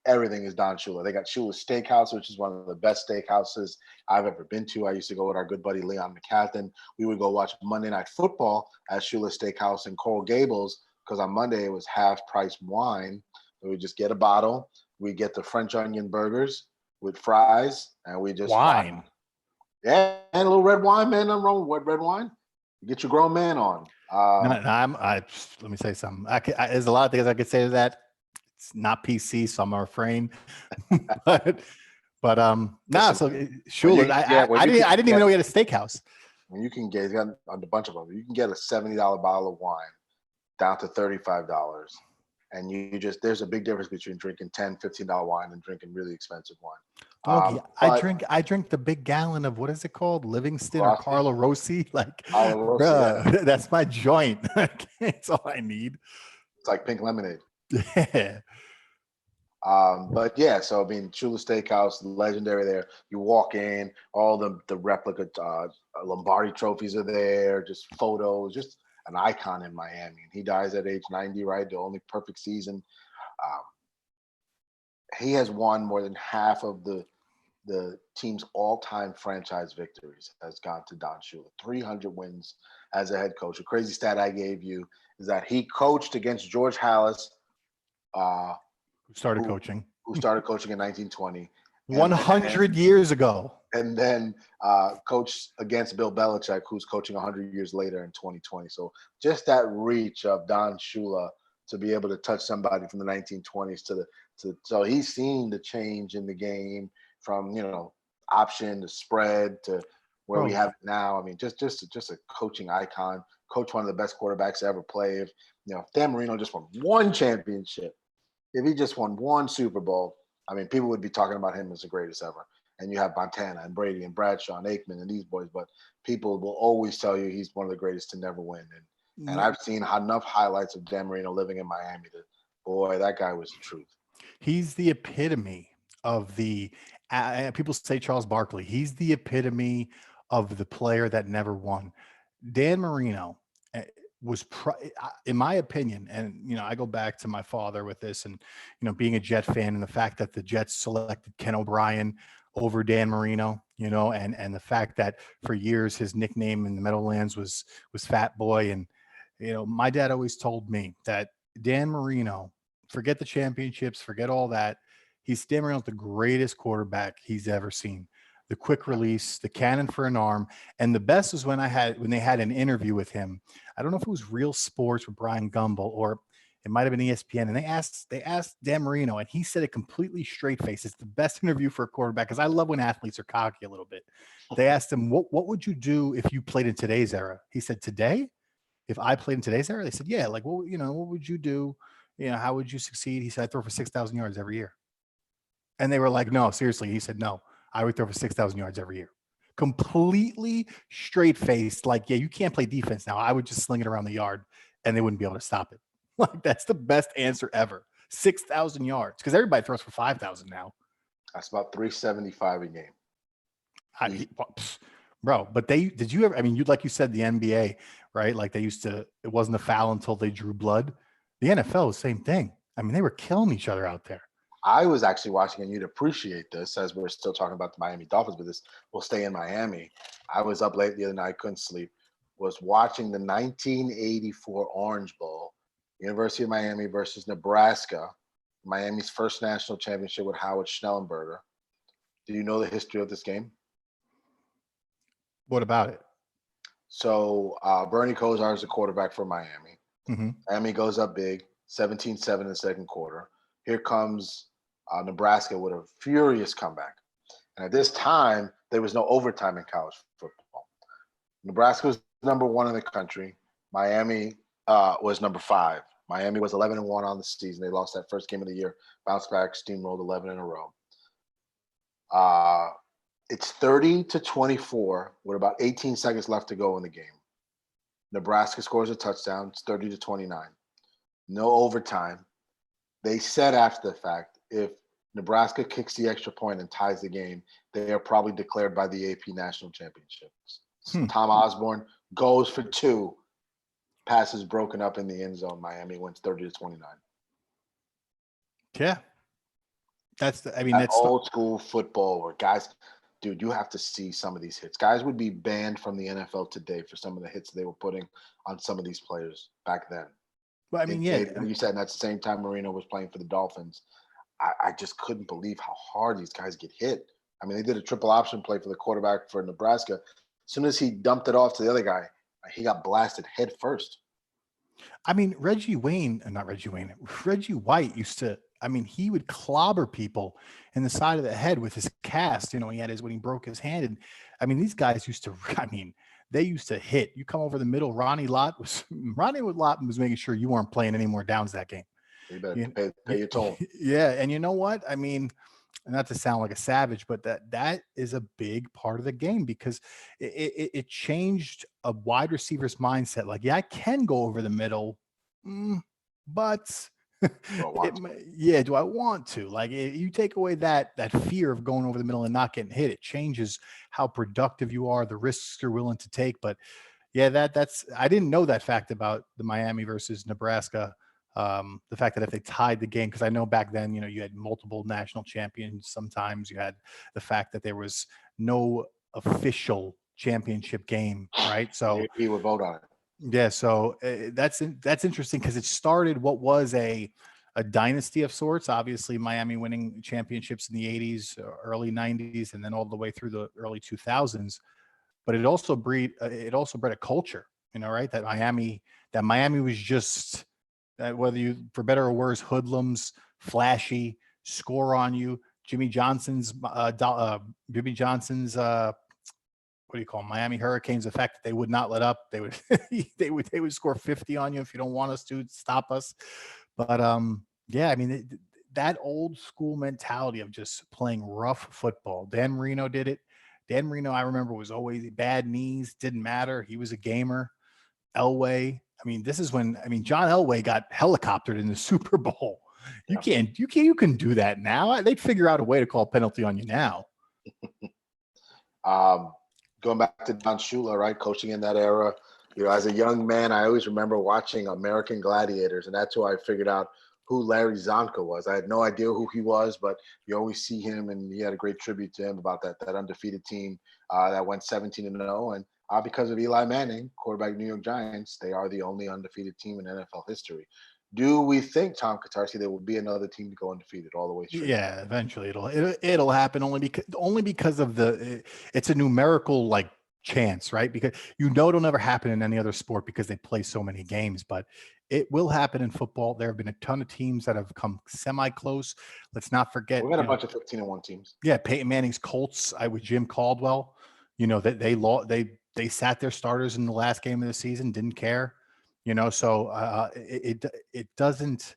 Everything is Don Shula. They got Shula's Steakhouse, which is one of the best steakhouses I've ever been to. I used to go with our good buddy Leon McCathan. We would go watch Monday Night Football at Shula's Steakhouse in Coral Gables because on Monday it was half-price wine. We would just get a bottle. We get the French onion burgers with fries, and we just Wine. Yeah, and a little red wine, man. Nothing wrong with red wine. Get your grown man on. Let me say something. There's a lot of things I could say to that. It's not PC, so I'm gonna refrain. but Listen, so Shula, I didn't even know he had a steakhouse. When you can get, he's got a bunch of them. You can get a $70 bottle of wine down to $35, and there's a big difference between drinking $10, $15 wine and drinking really expensive wine. I drink the big gallon of, what is it called, Livingston or Carlo Rossi? Like, bruh, that's my joint. That's all I need. It's like pink lemonade. Yeah. But yeah, so I mean, Chula Steakhouse, legendary there. You walk in, all the replica Lombardi trophies are there, just photos, just an icon in Miami. And he dies at age 90, right? The only perfect season. He has won more than half of the team's all-time franchise victories has gone to Don Shula. 300 wins as a head coach. A crazy stat I gave you is that he coached against George Halas, who started coaching in 1920. 100 years ago. And then coached against Bill Belichick, who's coaching 100 years later in 2020. So just that reach of Don Shula to be able to touch somebody from the 1920s so he's seen the change in the game from option to spread to where we have it now. I mean, just a coaching icon. Coach one of the best quarterbacks to ever play. If Dan Marino just won one championship, if he just won one Super Bowl, I mean, people would be talking about him as the greatest ever. And you have Montana and Brady and Bradshaw and Aikman and these boys, but people will always tell you he's one of the greatest to never win. And I've seen enough highlights of Dan Marino living in Miami boy, that guy was the truth. He's the epitome of the people say Charles Barkley. He's the epitome of the player that never won. Dan Marino was, in my opinion, and I go back to my father with this, and being a Jet fan, and the fact that the Jets selected Ken O'Brien over Dan Marino, and the fact that for years his nickname in the Meadowlands was Fat Boy, and my dad always told me that Dan Marino, forget the championships, forget all that. Dan Marino's the greatest quarterback he's ever seen. The quick release, the cannon for an arm. And the best was when they had an interview with him. I don't know if it was Real Sports with Brian Gumbel or it might have been ESPN. And they asked Dan Marino, and he said it completely straight face. It's the best interview for a quarterback because I love when athletes are cocky a little bit. They asked him, what would you do if you played in today's era? He said, today? If I played in today's era? They said, yeah, like, what would you do? How would you succeed? He said, I throw for 6,000 yards every year. And they were like, no, seriously. He said, no, I would throw for 6,000 yards every year. Completely straight faced. Like, yeah, you can't play defense now. I would just sling it around the yard and they wouldn't be able to stop it. Like, that's the best answer ever. 6,000 yards. Because everybody throws for 5,000 now. That's about 375 a game. Bro, but did you ever, I mean, like you said, the NBA, right? Like it wasn't a foul until they drew blood. The NFL was the same thing. I mean, they were killing each other out there. I was actually watching, and you'd appreciate this as we're still talking about the Miami Dolphins, but this will stay in Miami. I was up late the other night, couldn't sleep, was watching the 1984 Orange Bowl, University of Miami versus Nebraska, Miami's first national championship with Howard Schnellenberger. Do you know the history of this game? What about it? So Bernie Kosar is the quarterback for Miami. Mm-hmm. Miami goes up big, 17-7 in the second quarter. Here comes Nebraska with a furious comeback. And at this time, there was no overtime in college football. Nebraska was number 1 in the country. Miami was number 5. Miami was 11-1 on the season. They lost that first game of the year, bounced back, steamrolled 11 in a row. It's 30-24 with about 18 seconds left to go in the game. Nebraska scores a touchdown. It's 30-29. No overtime. They said after the fact, if Nebraska kicks the extra point and ties the game, they are probably declared by the AP National Championships. Tom Osborne goes for 2. Passes broken up in the end zone. Miami wins 30-29. Yeah. That's old school football where guys, dude, you have to see some of these hits. Guys would be banned from the NFL today for some of the hits they were putting on some of these players back then. Well, I mean, yeah. You said, and at the same time Marino was playing for the Dolphins. I just couldn't believe how hard these guys get hit. I mean, they did a triple option play for the quarterback for Nebraska. As soon as he dumped it off to the other guy, he got blasted head first. I mean, Reggie White used to, I mean, he would clobber people in the side of the head with his cast. He had when he broke his hand. And I mean, these guys used to, they used to hit. You come over the middle. Ronnie Lott was making sure you weren't playing any more downs that game. You better pay your toll. Yeah. And you know what? I mean, not to sound like a savage, but that is a big part of the game because it changed a wide receiver's mindset. Like, yeah, I can go over the middle, but do I want to? Like, you take away that fear of going over the middle and not getting hit, it changes how productive you are, the risks you're willing to take. But yeah, that's I didn't know that fact about the Miami versus Nebraska. The fact that if they tied the game, because I know back then, you had multiple national champions. Sometimes you had the fact that there was no official championship game, right? So he would vote on it. Yeah, so that's interesting because it started what was a dynasty of sorts. Obviously, Miami winning championships in the 80s, early 90s, and then all the way through the early 2000s. But it also bred a culture, right? That Miami was just whether you, for better or worse, hoodlums, flashy, score on you. Jimmy Johnson's what do you call them? Miami Hurricanes, the fact that they would not let up, they would score 50 on you if you don't want us to, stop us. But yeah, I mean, that old school mentality of just playing rough football. Dan Marino did it. Dan Marino, I remember, was always bad knees, didn't matter. He was a gamer. Elway. I mean, this is when, John Elway got helicoptered in the Super Bowl. You can do that now. They'd figure out a way to call a penalty on you now. Going back to Don Shula, right? Coaching in that era. As a young man, I always remember watching American Gladiators, and that's who I figured out who Larry Zonka was. I had no idea who he was, but you always see him, and he had a great tribute to him about that undefeated team that went 17-0. And because of Eli Manning, quarterback of New York Giants, they are the only undefeated team in NFL history. Do we think, Tom Katarski, there will be another team to go undefeated all the way through? Yeah, eventually it'll happen only because of it's a numerical chance, right? Because it'll never happen in any other sport because they play so many games, but it will happen in football. There have been a ton of teams that have come semi-close. Let's not forget. We got a bunch of 15-1 teams. Yeah, Peyton Manning's Colts, with Jim Caldwell, that they sat their starters in the last game of the season, didn't care. So it doesn't,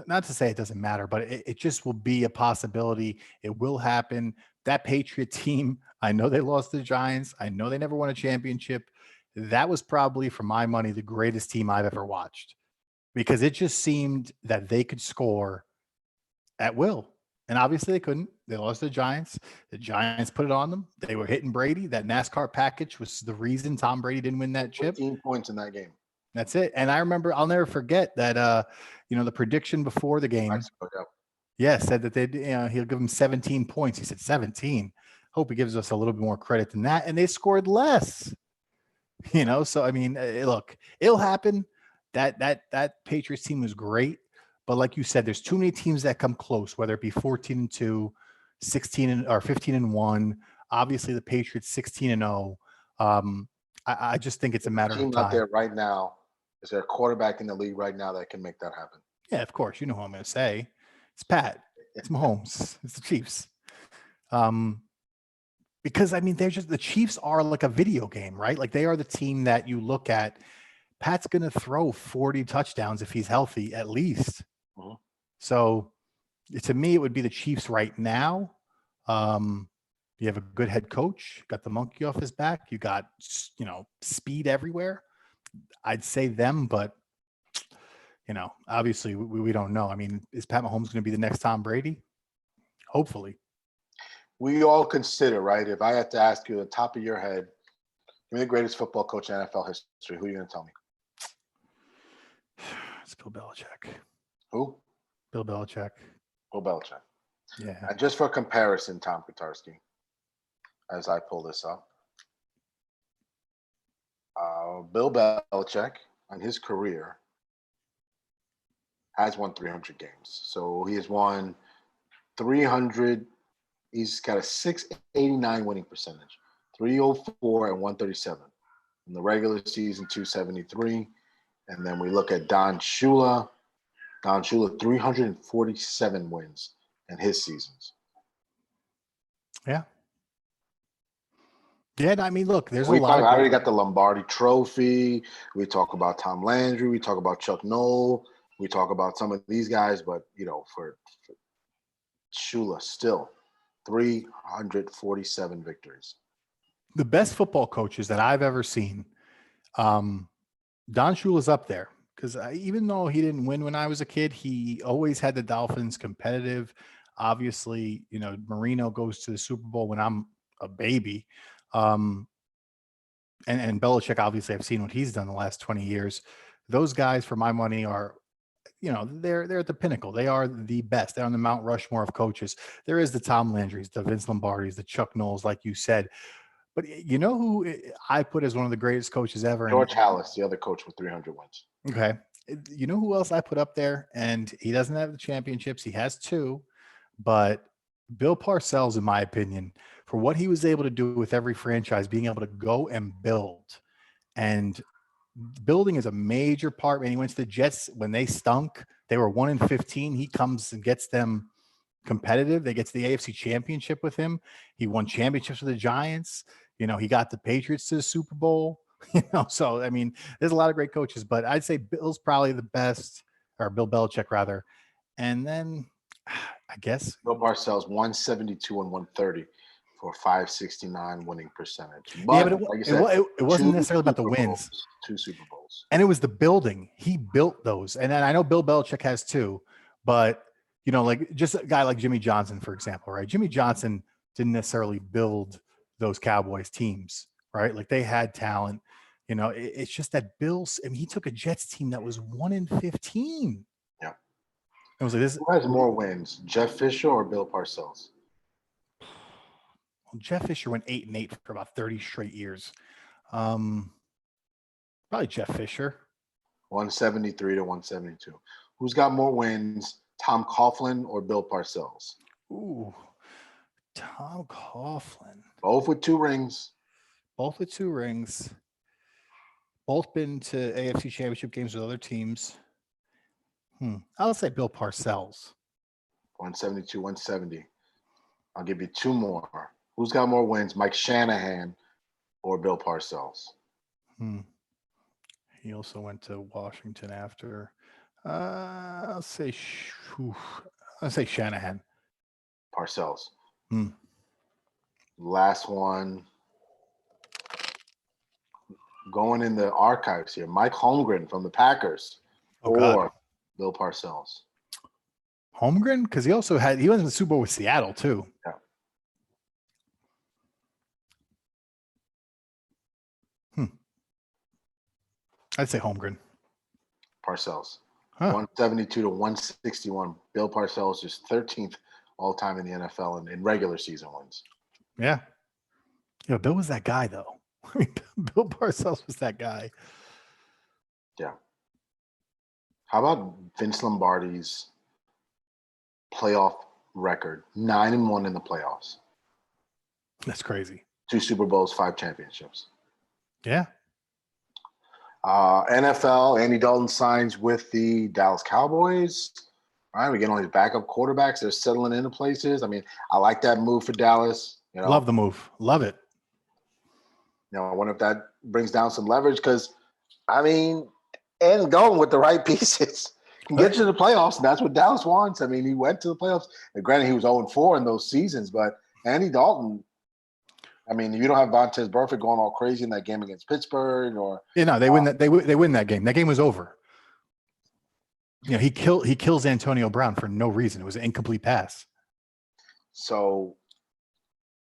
not to say it doesn't matter, but it just will be a possibility. It will happen. That Patriot team, I know they lost to the Giants. I know they never won a championship. That was probably, for my money, the greatest team I've ever watched because it just seemed that they could score at will. And obviously they couldn't. They lost to the Giants. The Giants put it on them. They were hitting Brady. That NASCAR package was the reason Tom Brady didn't win that chip. 15 points in that game. That's it. And I remember, I'll never forget that, the prediction before the game, said that he'll give him 17 points. He said 17. Hope he gives us a little bit more credit than that. And they scored less, So, look, it'll happen. That Patriots team was great. But like you said, there's too many teams that come close, whether it be 14-2, 16 or 15-1. Obviously the Patriots 16-0. I just think it's a matter of time. Out there right now, is there a quarterback in the league right now that can make that happen? Yeah, of course. You know who I'm going to say. It's Pat. It's Mahomes. It's the Chiefs. Because they're just, the Chiefs are like a video game, right? Like they are the team that you look at. Pat's going to throw 40 touchdowns if he's healthy, at least. Mhm. So to me, it would be the Chiefs right now. You have a good head coach, got the monkey off his back. You got, speed everywhere. I'd say them, but obviously we don't know. I mean, is Pat Mahomes going to be the next Tom Brady? Hopefully. We all consider, right? If I had to ask you the top of your head, give me the greatest football coach in NFL history. Who are you going to tell me? It's Bill Belichick. Who? Bill Belichick. Bill Belichick. Yeah. And just for comparison, Tom Kotarski, as I pull this up, Bill Belichick, in his career, has won 300 games. So he has won 300. He's got a 689 winning percentage, 304 and 137. In the regular season, 273. And then we look at Don Shula. Don Shula, 347 wins in his seasons. Yeah. Yeah, I mean, look, there's I already of got the Lombardi Trophy. We talk about Tom Landry. We talk about Chuck Noll. We talk about some of these guys, but for Shula, still 347 victories. the best football coaches that I've ever seen. Don Shula's up there because even though he didn't win when I was a kid, he always had the Dolphins competitive. Obviously, Marino goes to the Super Bowl when I'm a baby. And Belichick, obviously, I've seen what he's done the last 20 years. Those guys, for my money, are, they're at the pinnacle. They are the best. They're on the Mount Rushmore of coaches. There is the Tom Landrys, the Vince Lombardis, the Chuck Knowles, like you said. But you know who I put as one of the greatest coaches ever? George Halas, the other coach with 300 wins. Okay. You know who else I put up there? And he doesn't have the championships. He has 2. But Bill Parcells, in my opinion, for what he was able to do with every franchise, being able to go and build. And building is a major part. When he went to the Jets, when they stunk, they were 1-15. He comes and gets them competitive. They get to the AFC Championship with him. He won championships with the Giants. He got the Patriots to the Super Bowl. So I mean, there's a lot of great coaches, but I'd say Bill's probably the best, or Bill Belichick rather. And then I guess Bill Parcells 172 and 130 for 569 winning percentage. But, it wasn't necessarily about the wins. 2 Super Bowls. And it was the building. He built those. And then I know Bill Belichick has 2, but like just a guy like Jimmy Johnson, for example, right? Jimmy Johnson didn't necessarily build those Cowboys teams, right? Like they had talent. It's just that he took a Jets team that was 1-15. Yeah. It was like this. Who has more wins, Jeff Fisher or Bill Parcells? Well, Jeff Fisher went 8-8 for about 30 straight years. Probably Jeff Fisher. 173 to 172. Who's got more wins, Tom Coughlin or Bill Parcells? Ooh, Tom Coughlin. Both with 2 rings. Both with 2 rings. Both been to AFC Championship games with other teams. I'll say Bill Parcells. 172, 170. I'll give you 2 more. Who's got more wins, Mike Shanahan or Bill Parcells? He also went to Washington after. I'll say Shanahan. Parcells. Last one. Going in the archives here, Mike Holmgren from the Packers or Bill Parcells. Holmgren? Because he went in the Super Bowl with Seattle too. Yeah. I'd say Holmgren. Parcells. 172 to 161. Bill Parcells is 13th all time in the NFL in regular season wins. Yeah. Bill was that guy though. I mean, Bill Parcells was that guy. Yeah. How about Vince Lombardi's playoff record? 9-1 in the playoffs. That's crazy. 2 Super Bowls, 5 championships. Yeah. NFL, Andy Dalton signs with the Dallas Cowboys. All right, we get all these backup quarterbacks. They're settling into places. I mean, I like that move for Dallas. Love the move. Love it. I wonder if that brings down some leverage because I mean, and going with the right pieces can get you to the playoffs, and that's what Dallas wants. I mean, he went to the playoffs. And granted, he was 0-4 in those seasons, but Andy Dalton. I mean, you don't have Vontaze Burfict going all crazy in that game against Pittsburgh, or they win that. They win that game. That game was over. He kills Antonio Brown for no reason. It was an incomplete pass. So,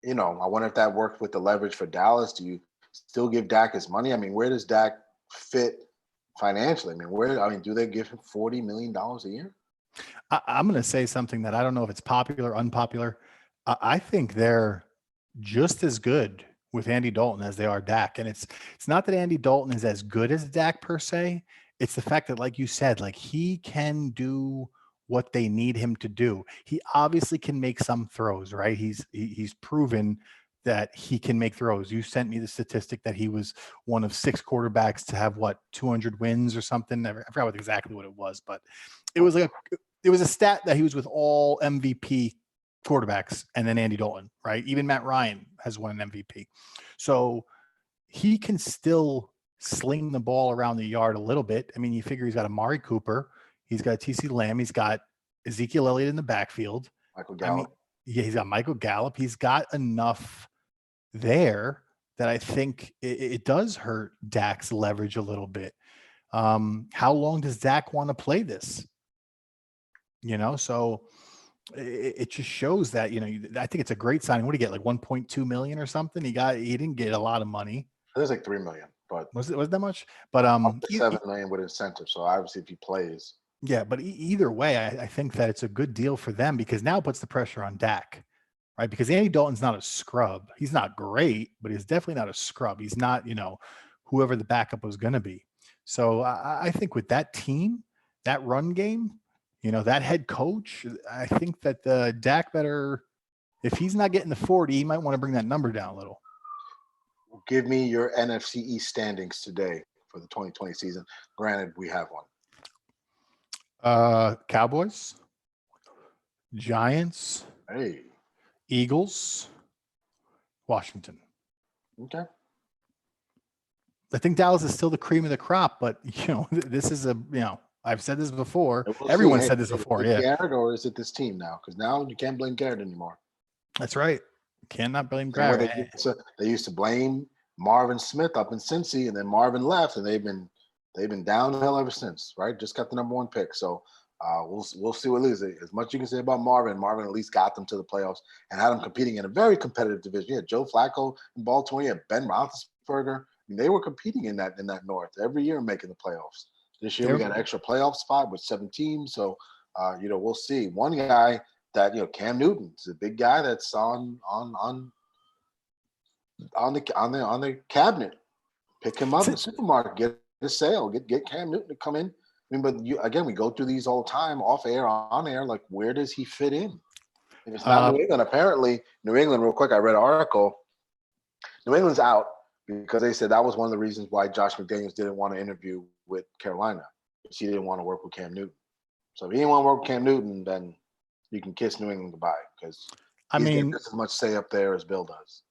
I wonder if that worked with the leverage for Dallas. Do you still give Dak his money? I mean, where does Dak fit financially? I mean, do they give him $40 million a year? I'm going to say something that I don't know if it's popular, unpopular. I think they're just as good with Andy Dalton as they are Dak. And it's not that Andy Dalton is as good as Dak per se. It's the fact that, like you said, like he can do what they need him to do. He obviously can make some throws, right? He's proven that he can make throws. You sent me the statistic that he was one of 6 quarterbacks to have 200 wins or something. I forgot exactly what it was, but it was a stat that he was with all MVP quarterbacks and then Andy Dalton, right? Even Matt Ryan has won an MVP. So he can still sling the ball around the yard a little bit. I mean, you figure he's got Amari Cooper, he's got TC Lamb, he's got Ezekiel Elliott in the backfield. Michael Gallup. He's got Michael Gallup. He's got enough there that I think it does hurt Dak's leverage a little bit. How long does Dak want to play this? So it just shows that, I think it's a great signing. What did he get? Like 1.2 million or something? He didn't get a lot of money. It was like 3 million, but was that much? But 7 million with incentive. So obviously, if he plays, yeah. But either way, I think that it's a good deal for them because now it puts the pressure on Dak, right? Because Andy Dalton's not a scrub. He's not great, but he's definitely not a scrub. He's not, whoever the backup was going to be. So I think with that team, that run game, that head coach, I think that the Dak better, if he's not getting the 40, he might want to bring that number down a little. Give me your NFC East standings today for the 2020 season. Granted, we have one. Cowboys, Giants, Eagles, Washington. Okay. I think Dallas is still the cream of the crop, but this is I've said this before. Everyone said this before. Yeah. Garrett, or is it this team now? Because now you can't blame Garrett anymore. That's right. Cannot blame Garrett. They used to blame Marvin Smith up in Cincy, and then Marvin left, and they've been downhill ever since. Right? Just got the number 1 pick. So we'll see what it is. As much you can say about Marvin at least got them to the playoffs and had them competing in a very competitive division. You had Joe Flacco in Baltimore. You had Ben Roethlisberger. I mean, they were competing in that North every year, making the playoffs. This year we got an extra playoff spot with 7 teams. So we'll see. One guy that Cam Newton is a big guy that's on the cabinet. Pick him up in the supermarket, get a sale, get Cam Newton to come in. I mean, but we go through these all the time, off air, on air. Like, where does he fit in? If it's not New England, apparently New England. Real quick, I read an article. New England's out because they said that was one of the reasons why Josh McDaniels didn't want to interview with Carolina, because he didn't want to work with Cam Newton. So if he didn't want to work with Cam Newton, then you can kiss New England goodbye, because he's getting just as much say up there as Bill does.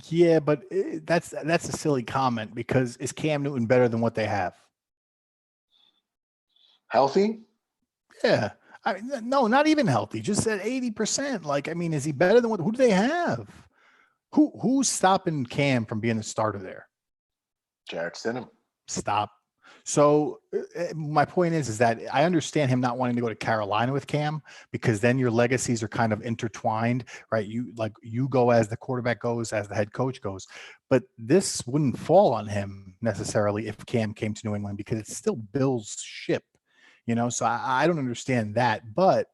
Yeah, but that's a silly comment, because is Cam Newton better than what they have? Healthy? Yeah. I mean, no, not even healthy. Just at 80%. Like, I mean, is he better than who do they have? Who's stopping Cam from being the starter there? Jarrett Stidham. Stop. So my point is that I understand him not wanting to go to Carolina with Cam, because then your legacies are kind of intertwined, right? You go as the quarterback goes, as the head coach goes, but this wouldn't fall on him necessarily if Cam came to New England, because it's still Bill's ship, so I don't understand that, but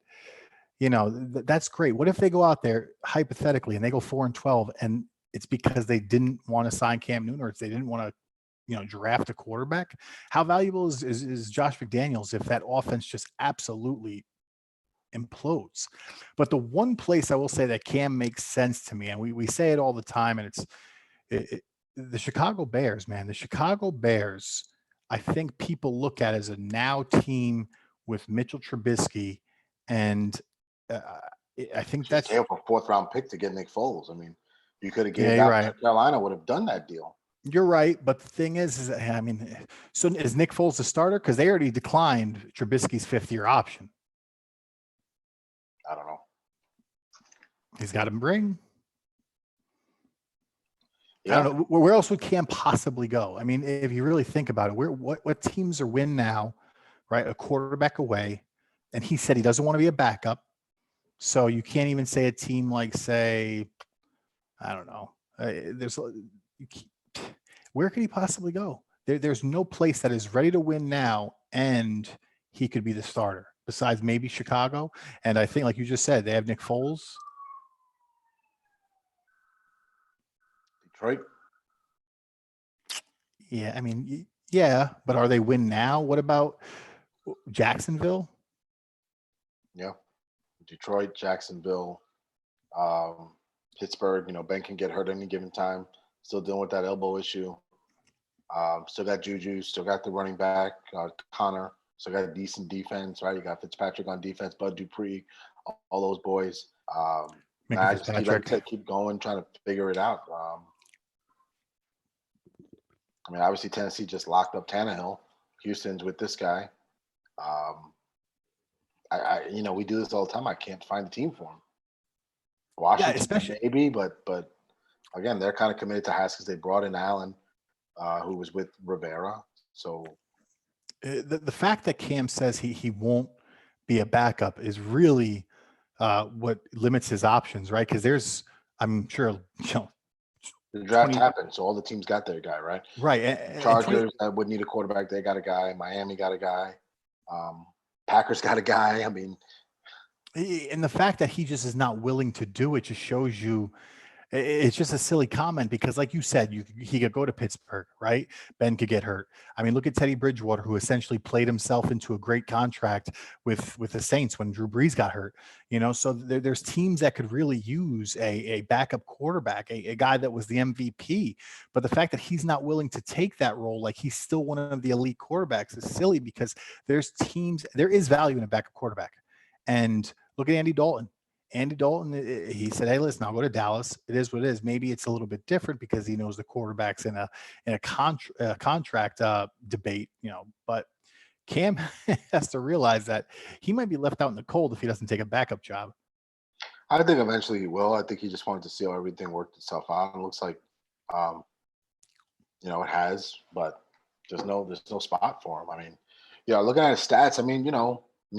that's great. What if they go out there hypothetically and they go 4-12 and it's because they didn't want to sign Cam Newton, or if they didn't want to draft a quarterback? How valuable is Josh McDaniels if that offense just absolutely implodes? But the one place I will say that Cam makes sense to me, and we say it all the time, and it's the Chicago Bears, man. The Chicago Bears, I think people look at as a now team with Mitchell Trubisky, and I think that's a 4th round pick to get Nick Foles. I mean, you could have given that. Right. Carolina would have done that deal. You're right, but the thing is I mean, so is Nick Foles the starter? Because they already declined Trubisky's fifth-year option. I don't know. He's got him ring. Yeah. I don't know where else would Cam possibly go. I mean, if you really think about it, what teams are win now, right? A quarterback away, and he said he doesn't want to be a backup. So you can't even say a team like, say, I don't know. Where could he possibly go? There's no place that is ready to win now, and he could be the starter besides maybe Chicago. And I think, like you just said, they have Nick Foles. Detroit. Yeah, I mean, yeah, but are they win now? What about Jacksonville? Yeah. Detroit, Jacksonville, Pittsburgh. You know, Ben can get hurt any given time. Still dealing with that elbow issue. Still got Juju. Still got the running back, Connor. Still got a decent defense, right? You got Fitzpatrick on defense, Bud Dupree, all those boys. I just keep going, trying to figure it out. I mean, obviously Tennessee just locked up Tannehill. Houston's with this guy. We do this all the time. I can't find the team for him. Washington, especially maybe, but again, they're kind of committed to Haskins. They brought in Allen, who was with Rivera. So the fact that Cam says he won't be a backup is really what limits his options, right? Because I'm sure, the draft happened, so all the teams got their guy, right? Right. Chargers that would need a quarterback, they got a guy. Miami got a guy. Packers got a guy. I mean, and the fact that he just is not willing to do it just shows you it's just a silly comment because, like you said, he could go to Pittsburgh, right? Ben could get hurt. I mean, look at Teddy Bridgewater, who essentially played himself into a great contract with the Saints when Drew Brees got hurt. So there's teams that could really use a backup quarterback, a guy that was the MVP. But the fact that he's not willing to take that role, like he's still one of the elite quarterbacks, is silly because there is value in a backup quarterback. And look at Andy Dalton. Andy Dalton, he said, "Hey, listen, I'll go to Dallas. It is what it is. Maybe it's a little bit different because he knows the quarterbacks in a contract debate, But Cam has to realize that he might be left out in the cold if he doesn't take a backup job." I think eventually he will. I think he just wanted to see how everything worked itself out. It looks like, it has, but there's no spot for him. I mean, looking at his stats, I mean, he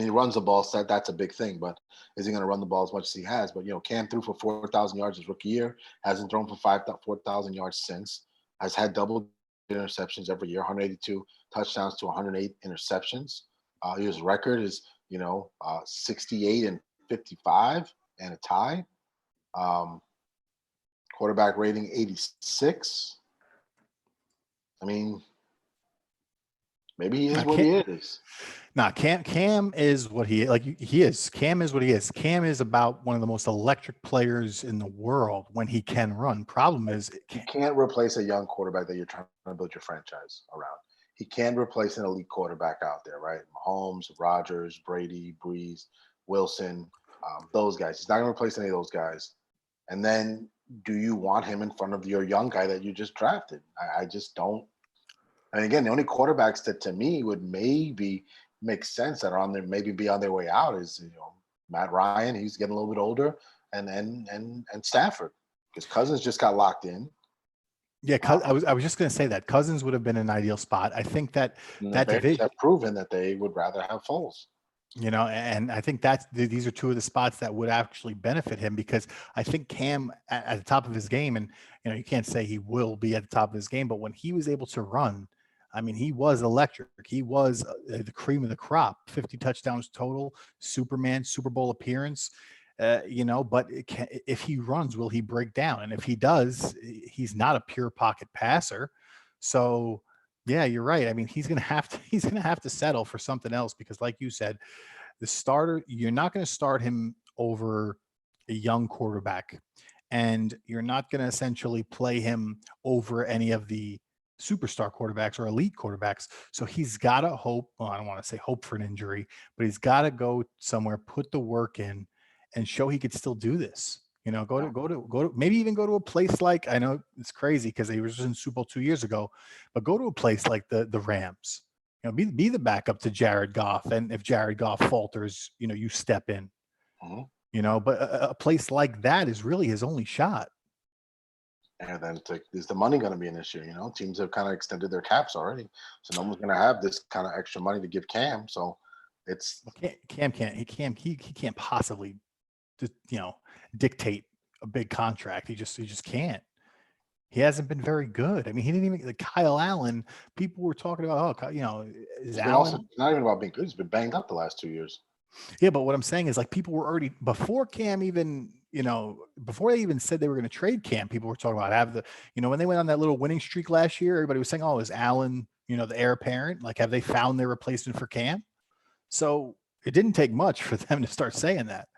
runs the ball. So that's a big thing, but is he going to run the ball as much as he has? But, Cam threw for 4,000 yards his rookie year, hasn't thrown for 4,000 yards since, has had double interceptions every year, 182 touchdowns to 108 interceptions. His record is, 68 and 55 and a tie. Quarterback rating 86. I mean, maybe he is what he is. Cam is what he is. Cam is what he is. Cam is about one of the most electric players in the world when he can run. Problem is, you can't replace a young quarterback that you're trying to build your franchise around. He can replace an elite quarterback out there, right? Mahomes, Rodgers, Brady, Breeze, Wilson, those guys. He's not going to replace any of those guys. And then, do you want him in front of your young guy that you just drafted? I just don't. And again, the only quarterbacks that to me would maybe make sense that are on there, maybe be on their way out is Matt Ryan. He's getting a little bit older, and Stafford, because Cousins just got locked in. Yeah, I was just going to say that Cousins would have been an ideal spot. I think that division have proven that they would rather have Foles. And I think these are two of the spots that would actually benefit him because I think Cam at the top of his game, and you can't say he will be at the top of his game, but when he was able to run, I mean, he was electric. He was the cream of the crop. 50 touchdowns total, Superman, Super Bowl appearance. But if he runs, will he break down? And if he does, he's not a pure pocket passer. So yeah, you're right. I mean, he's gonna have to settle for something else because, like you said, the starter, you're not going to start him over a young quarterback, and you're not going to essentially play him over any of the superstar quarterbacks or elite quarterbacks. So he's got to hope. Well, I don't want to say hope for an injury, but he's got to go somewhere, put the work in, and show he could still do this. Go to maybe even go to a place like, I know it's crazy because they were just in Super Bowl 2 years ago, but go to a place like the Rams. Be the backup to Jared Goff, and if Jared Goff falters, you step in. Mhm. But a place like that is really his only shot. And then is the money going to be an issue? Teams have kind of extended their caps already, so no one's going to have this kind of extra money to give Cam. So it's Cam can't he can't possibly just dictate a big contract. He just can't. He hasn't been very good. I mean, he didn't even like Kyle Allen. People were talking about, is he's been Allen? also not even about being good. He's been banged up the last 2 years. Yeah, but what I'm saying is, like, people were already before Cam even, before they even said they were going to trade Cam, people were talking about when they went on that little winning streak last year, everybody was saying, oh, is Allen, the heir apparent? Like, have they found their replacement for Cam? So it didn't take much for them to start saying that.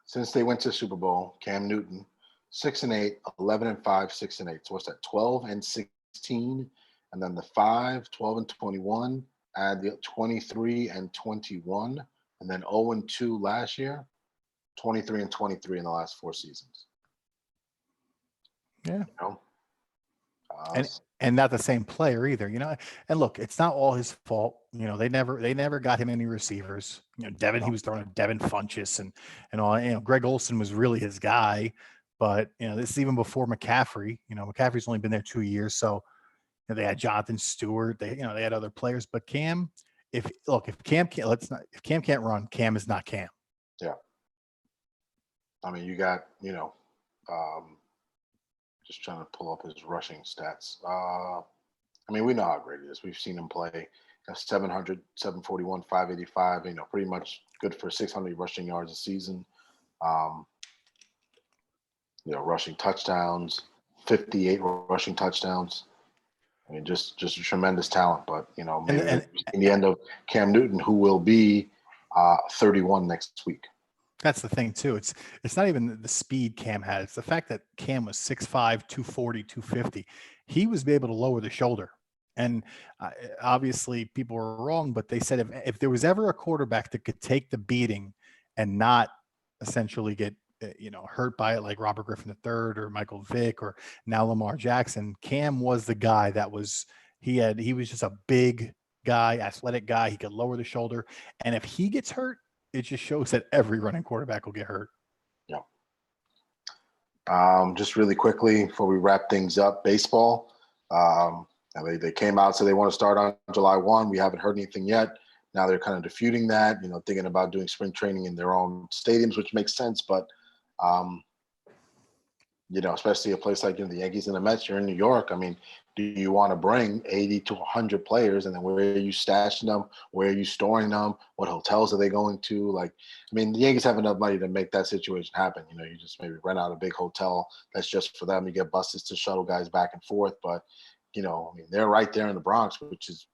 Since they went to Super Bowl, Cam Newton, 6-8, 11-5, 6-8. So what's that? 12-16, and then the 5, 12-21, add the 23-21, and then 0-2 last year, 23-23 in the last 4 seasons. Yeah. And not the same player either, And look, it's not all his fault. They never got him any receivers. Devin, he was throwing to Devin Funchess and all. Greg Olsen was really his guy, but this is even before McCaffrey. McCaffrey's only been there 2 years, so they had Jonathan Stewart. They had other players, but Cam. If Cam can't run, Cam is not Cam. Yeah. I mean, you got just trying to pull up his rushing stats. I mean, we know how great he is. We've seen him play 700, 741, 585, pretty much good for 600 rushing yards a season. Rushing touchdowns, 58 rushing touchdowns. I mean, just a tremendous talent. But, maybe in the end of Cam Newton, who will be 31 next week. That's the thing, too. It's not even the speed Cam had. It's the fact that Cam was 6'5", 240, 250. He was able to lower the shoulder. And obviously people were wrong, but they said if there was ever a quarterback that could take the beating and not essentially get hurt by it, like Robert Griffin III or Michael Vick or now Lamar Jackson, Cam was the guy that was he was just a big guy, athletic guy. He could lower the shoulder. And if he gets hurt, it just shows that every running quarterback will get hurt. Yeah. Just really quickly before we wrap things up, baseball. They came out, so they want to start on July 1. We haven't heard anything yet. Now they're kind of disputing that, thinking about doing spring training in their own stadiums, which makes sense. But, especially a place like the Yankees and the Mets, you're in New York. I mean, do you want to bring 80 to 100 players, and then where are you stashing them? Where are you storing them? What hotels are they going to? The Yankees have enough money to make that situation happen. You just maybe rent out a big hotel that's just for them. You get buses to shuttle guys back and forth. But, they're right there in the Bronx, which is,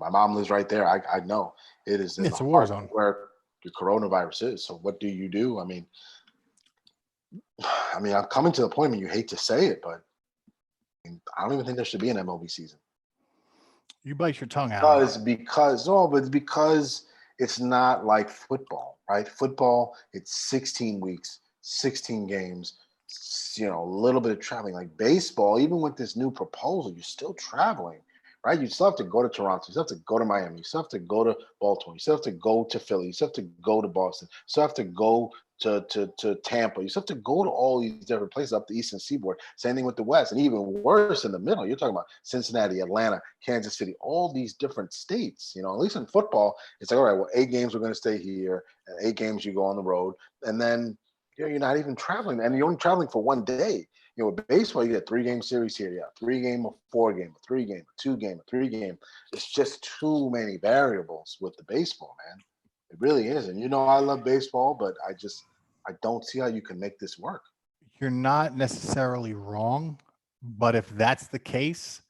my mom lives right there. I know it is. It's a war zone where the coronavirus is. So what do you do? I mean, I'm coming to the point where you hate to say it, but I don't even think there should be an MLB season. You bite your tongue out. But it's because it's not like football, right? Football, it's 16 weeks, 16 games, a little bit of traveling. Like baseball, even with this new proposal, you're still traveling, right? You still have to go to Toronto. You still have to go to Miami. You still have to go to Baltimore. You still have to go to Philly. You still have to go to Boston. You still have to go to Tampa. You still have to go to all these different places up the Eastern Seaboard. Same thing with the West, and even worse in the middle. You're talking about Cincinnati, Atlanta, Kansas City, all these different states. At least in football, it's like, all right, well, 8 games we're going to stay here, and 8 games you go on the road, and then you're not even traveling, and you're only traveling for one day. With baseball, you get 3-game series here. Yeah, 3-game, a 4-game, a 3-game, a 2-game, a 3-game. It's just too many variables with the baseball, man. It really is. And I love baseball, but I don't see how you can make this work. You're not necessarily wrong, but if that's the case,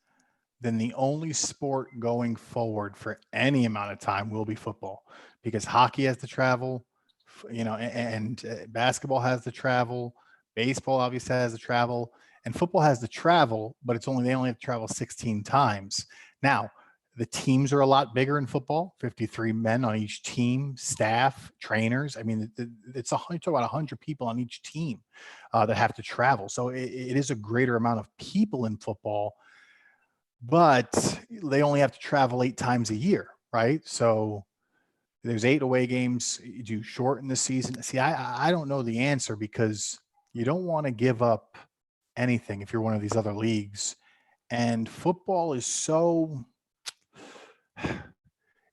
then the only sport going forward for any amount of time will be football, because hockey has to travel, and basketball has to travel. Baseball obviously has to travel, and football has to travel, but they only have to travel 16 times. Now, The teams are a lot bigger in football, 53 men on each team, staff, trainers. I mean, it's talk about 100 people on each team that have to travel. So it is a greater amount of people in football, but they only have to travel 8 times a year, right? So there's 8 away games. Do you shorten the season? See, I don't know the answer, because you don't want to give up anything if you're one of these other leagues. And football is so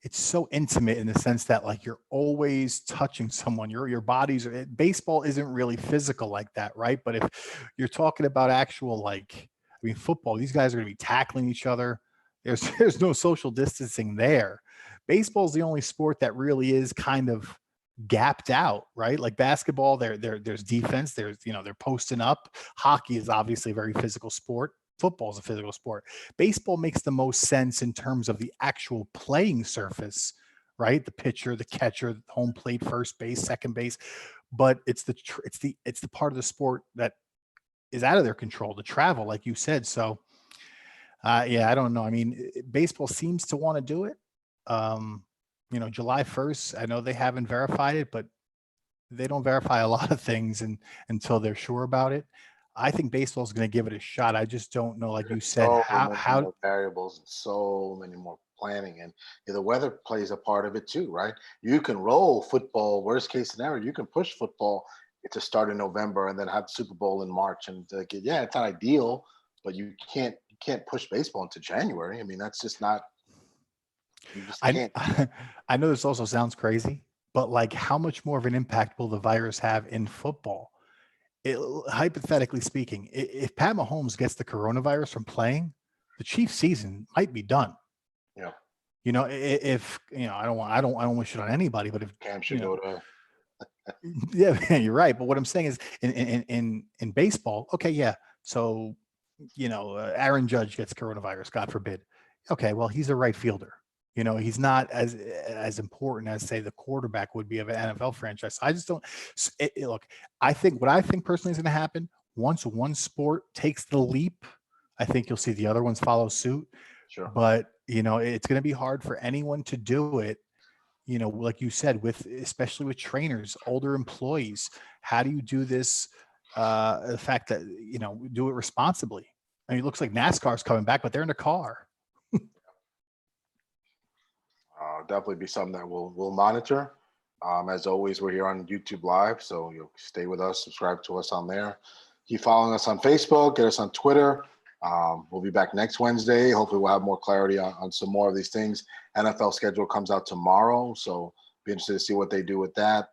it's so intimate in the sense that, like, you're always touching someone. Your bodies are, baseball isn't really physical like that, right? But if you're talking about actual, like, I mean, football, these guys are going to be tackling each other. There's no social distancing there. Baseball is the only sport that really is kind of gapped out, right? Like basketball, there's defense, they're posting up. Hockey is obviously a very physical sport. Football is a physical sport. Baseball makes the most sense in terms of the actual playing surface, right? The pitcher, the catcher, home plate, first base, second base. But it's the part of the sport that is out of their control, to travel, like you said. So, yeah, I don't know. I mean, baseball seems to want to do it. July 1st, I know they haven't verified it, but they don't verify a lot of things until they're sure about it. I think baseball is going to give it a shot. I just don't know, like you said, So how many how more variables and so many more planning, and the weather plays a part of it too, right? You can roll football. Worst case scenario, you can push football to start in November and then have the Super Bowl in March. And yeah, it's not ideal, but you can't push baseball into January. I mean, that's just not. You just I can't. I know this also sounds crazy, but, like, how much more of an impact will the virus have in football? Hypothetically speaking, if Pat Mahomes gets the coronavirus from playing, the Chiefs' season might be done. Yeah, If I don't wish it on anybody, but if Cam you should know, go to. yeah, you're right. But what I'm saying is, in baseball, okay, yeah. So, Aaron Judge gets coronavirus, God forbid. Okay, well, he's a right fielder. He's not as important as, say, the quarterback would be of an NFL franchise. I just don't look. What I think personally is going to happen, once one sport takes the leap, I think you'll see the other ones follow suit. Sure. But it's going to be hard for anyone to do it. Like you said, especially with trainers, older employees. How do you do this? The fact that do it responsibly. I mean, it looks like NASCAR's coming back, but they're in a car. Definitely be something that we'll monitor. As always, we're here on YouTube Live, so you'll stay with us, subscribe to us on there. Keep following us on Facebook, get us on Twitter. We'll be back next Wednesday. Hopefully, we'll have more clarity on some more of these things. NFL schedule comes out tomorrow, so be interested to see what they do with that.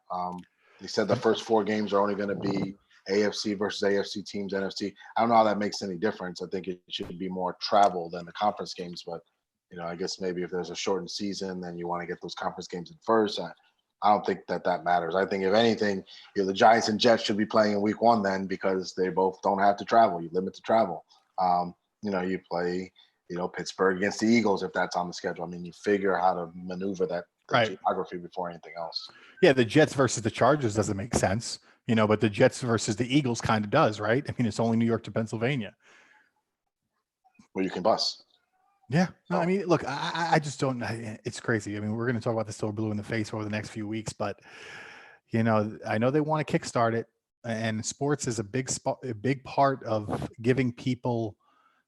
They said the first 4 games are only going to be AFC versus AFC teams, NFC. I don't know how that makes any difference. I think it should be more travel than the conference games, but I guess maybe if there's a shortened season, then you want to get those conference games in first. I don't think that matters. I think if anything, the Giants and Jets should be playing in week 1 then, because they both don't have to travel. You limit the travel. You play, Pittsburgh against the Eagles if that's on the schedule. I mean, you figure how to maneuver that Right. geography before anything else. Yeah, the Jets versus the Chargers doesn't make sense, but the Jets versus the Eagles kind of does, right? I mean, it's only New York to Pennsylvania. Where you can bus. Yeah. No, I mean, look, I just don't. It's crazy. I mean, we're going to talk about this till we're blue in the face over the next few weeks, but I know they want to kickstart it, and sports is a big part of giving people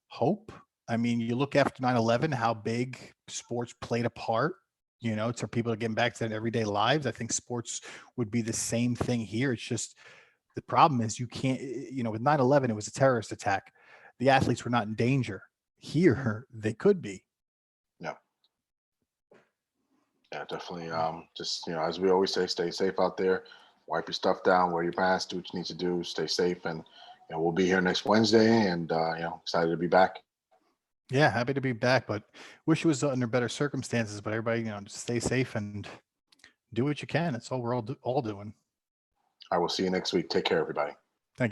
hope. I mean, you look after 9/11, how big sports played a part. To people getting back to their everyday lives. I think sports would be the same thing here. It's just the problem is you can't. With 9/11, it was a terrorist attack. The athletes were not in danger. Here, they could be. Yeah, definitely. Just as we always say, stay safe out there. Wipe your stuff down, wear your mask, do what you need to do, stay safe, and we'll be here next Wednesday, and excited to be back. Yeah, happy to be back, but wish it was under better circumstances. But everybody, just stay safe and do what you can. That's all we're all doing. I will see you next week. Take care, everybody.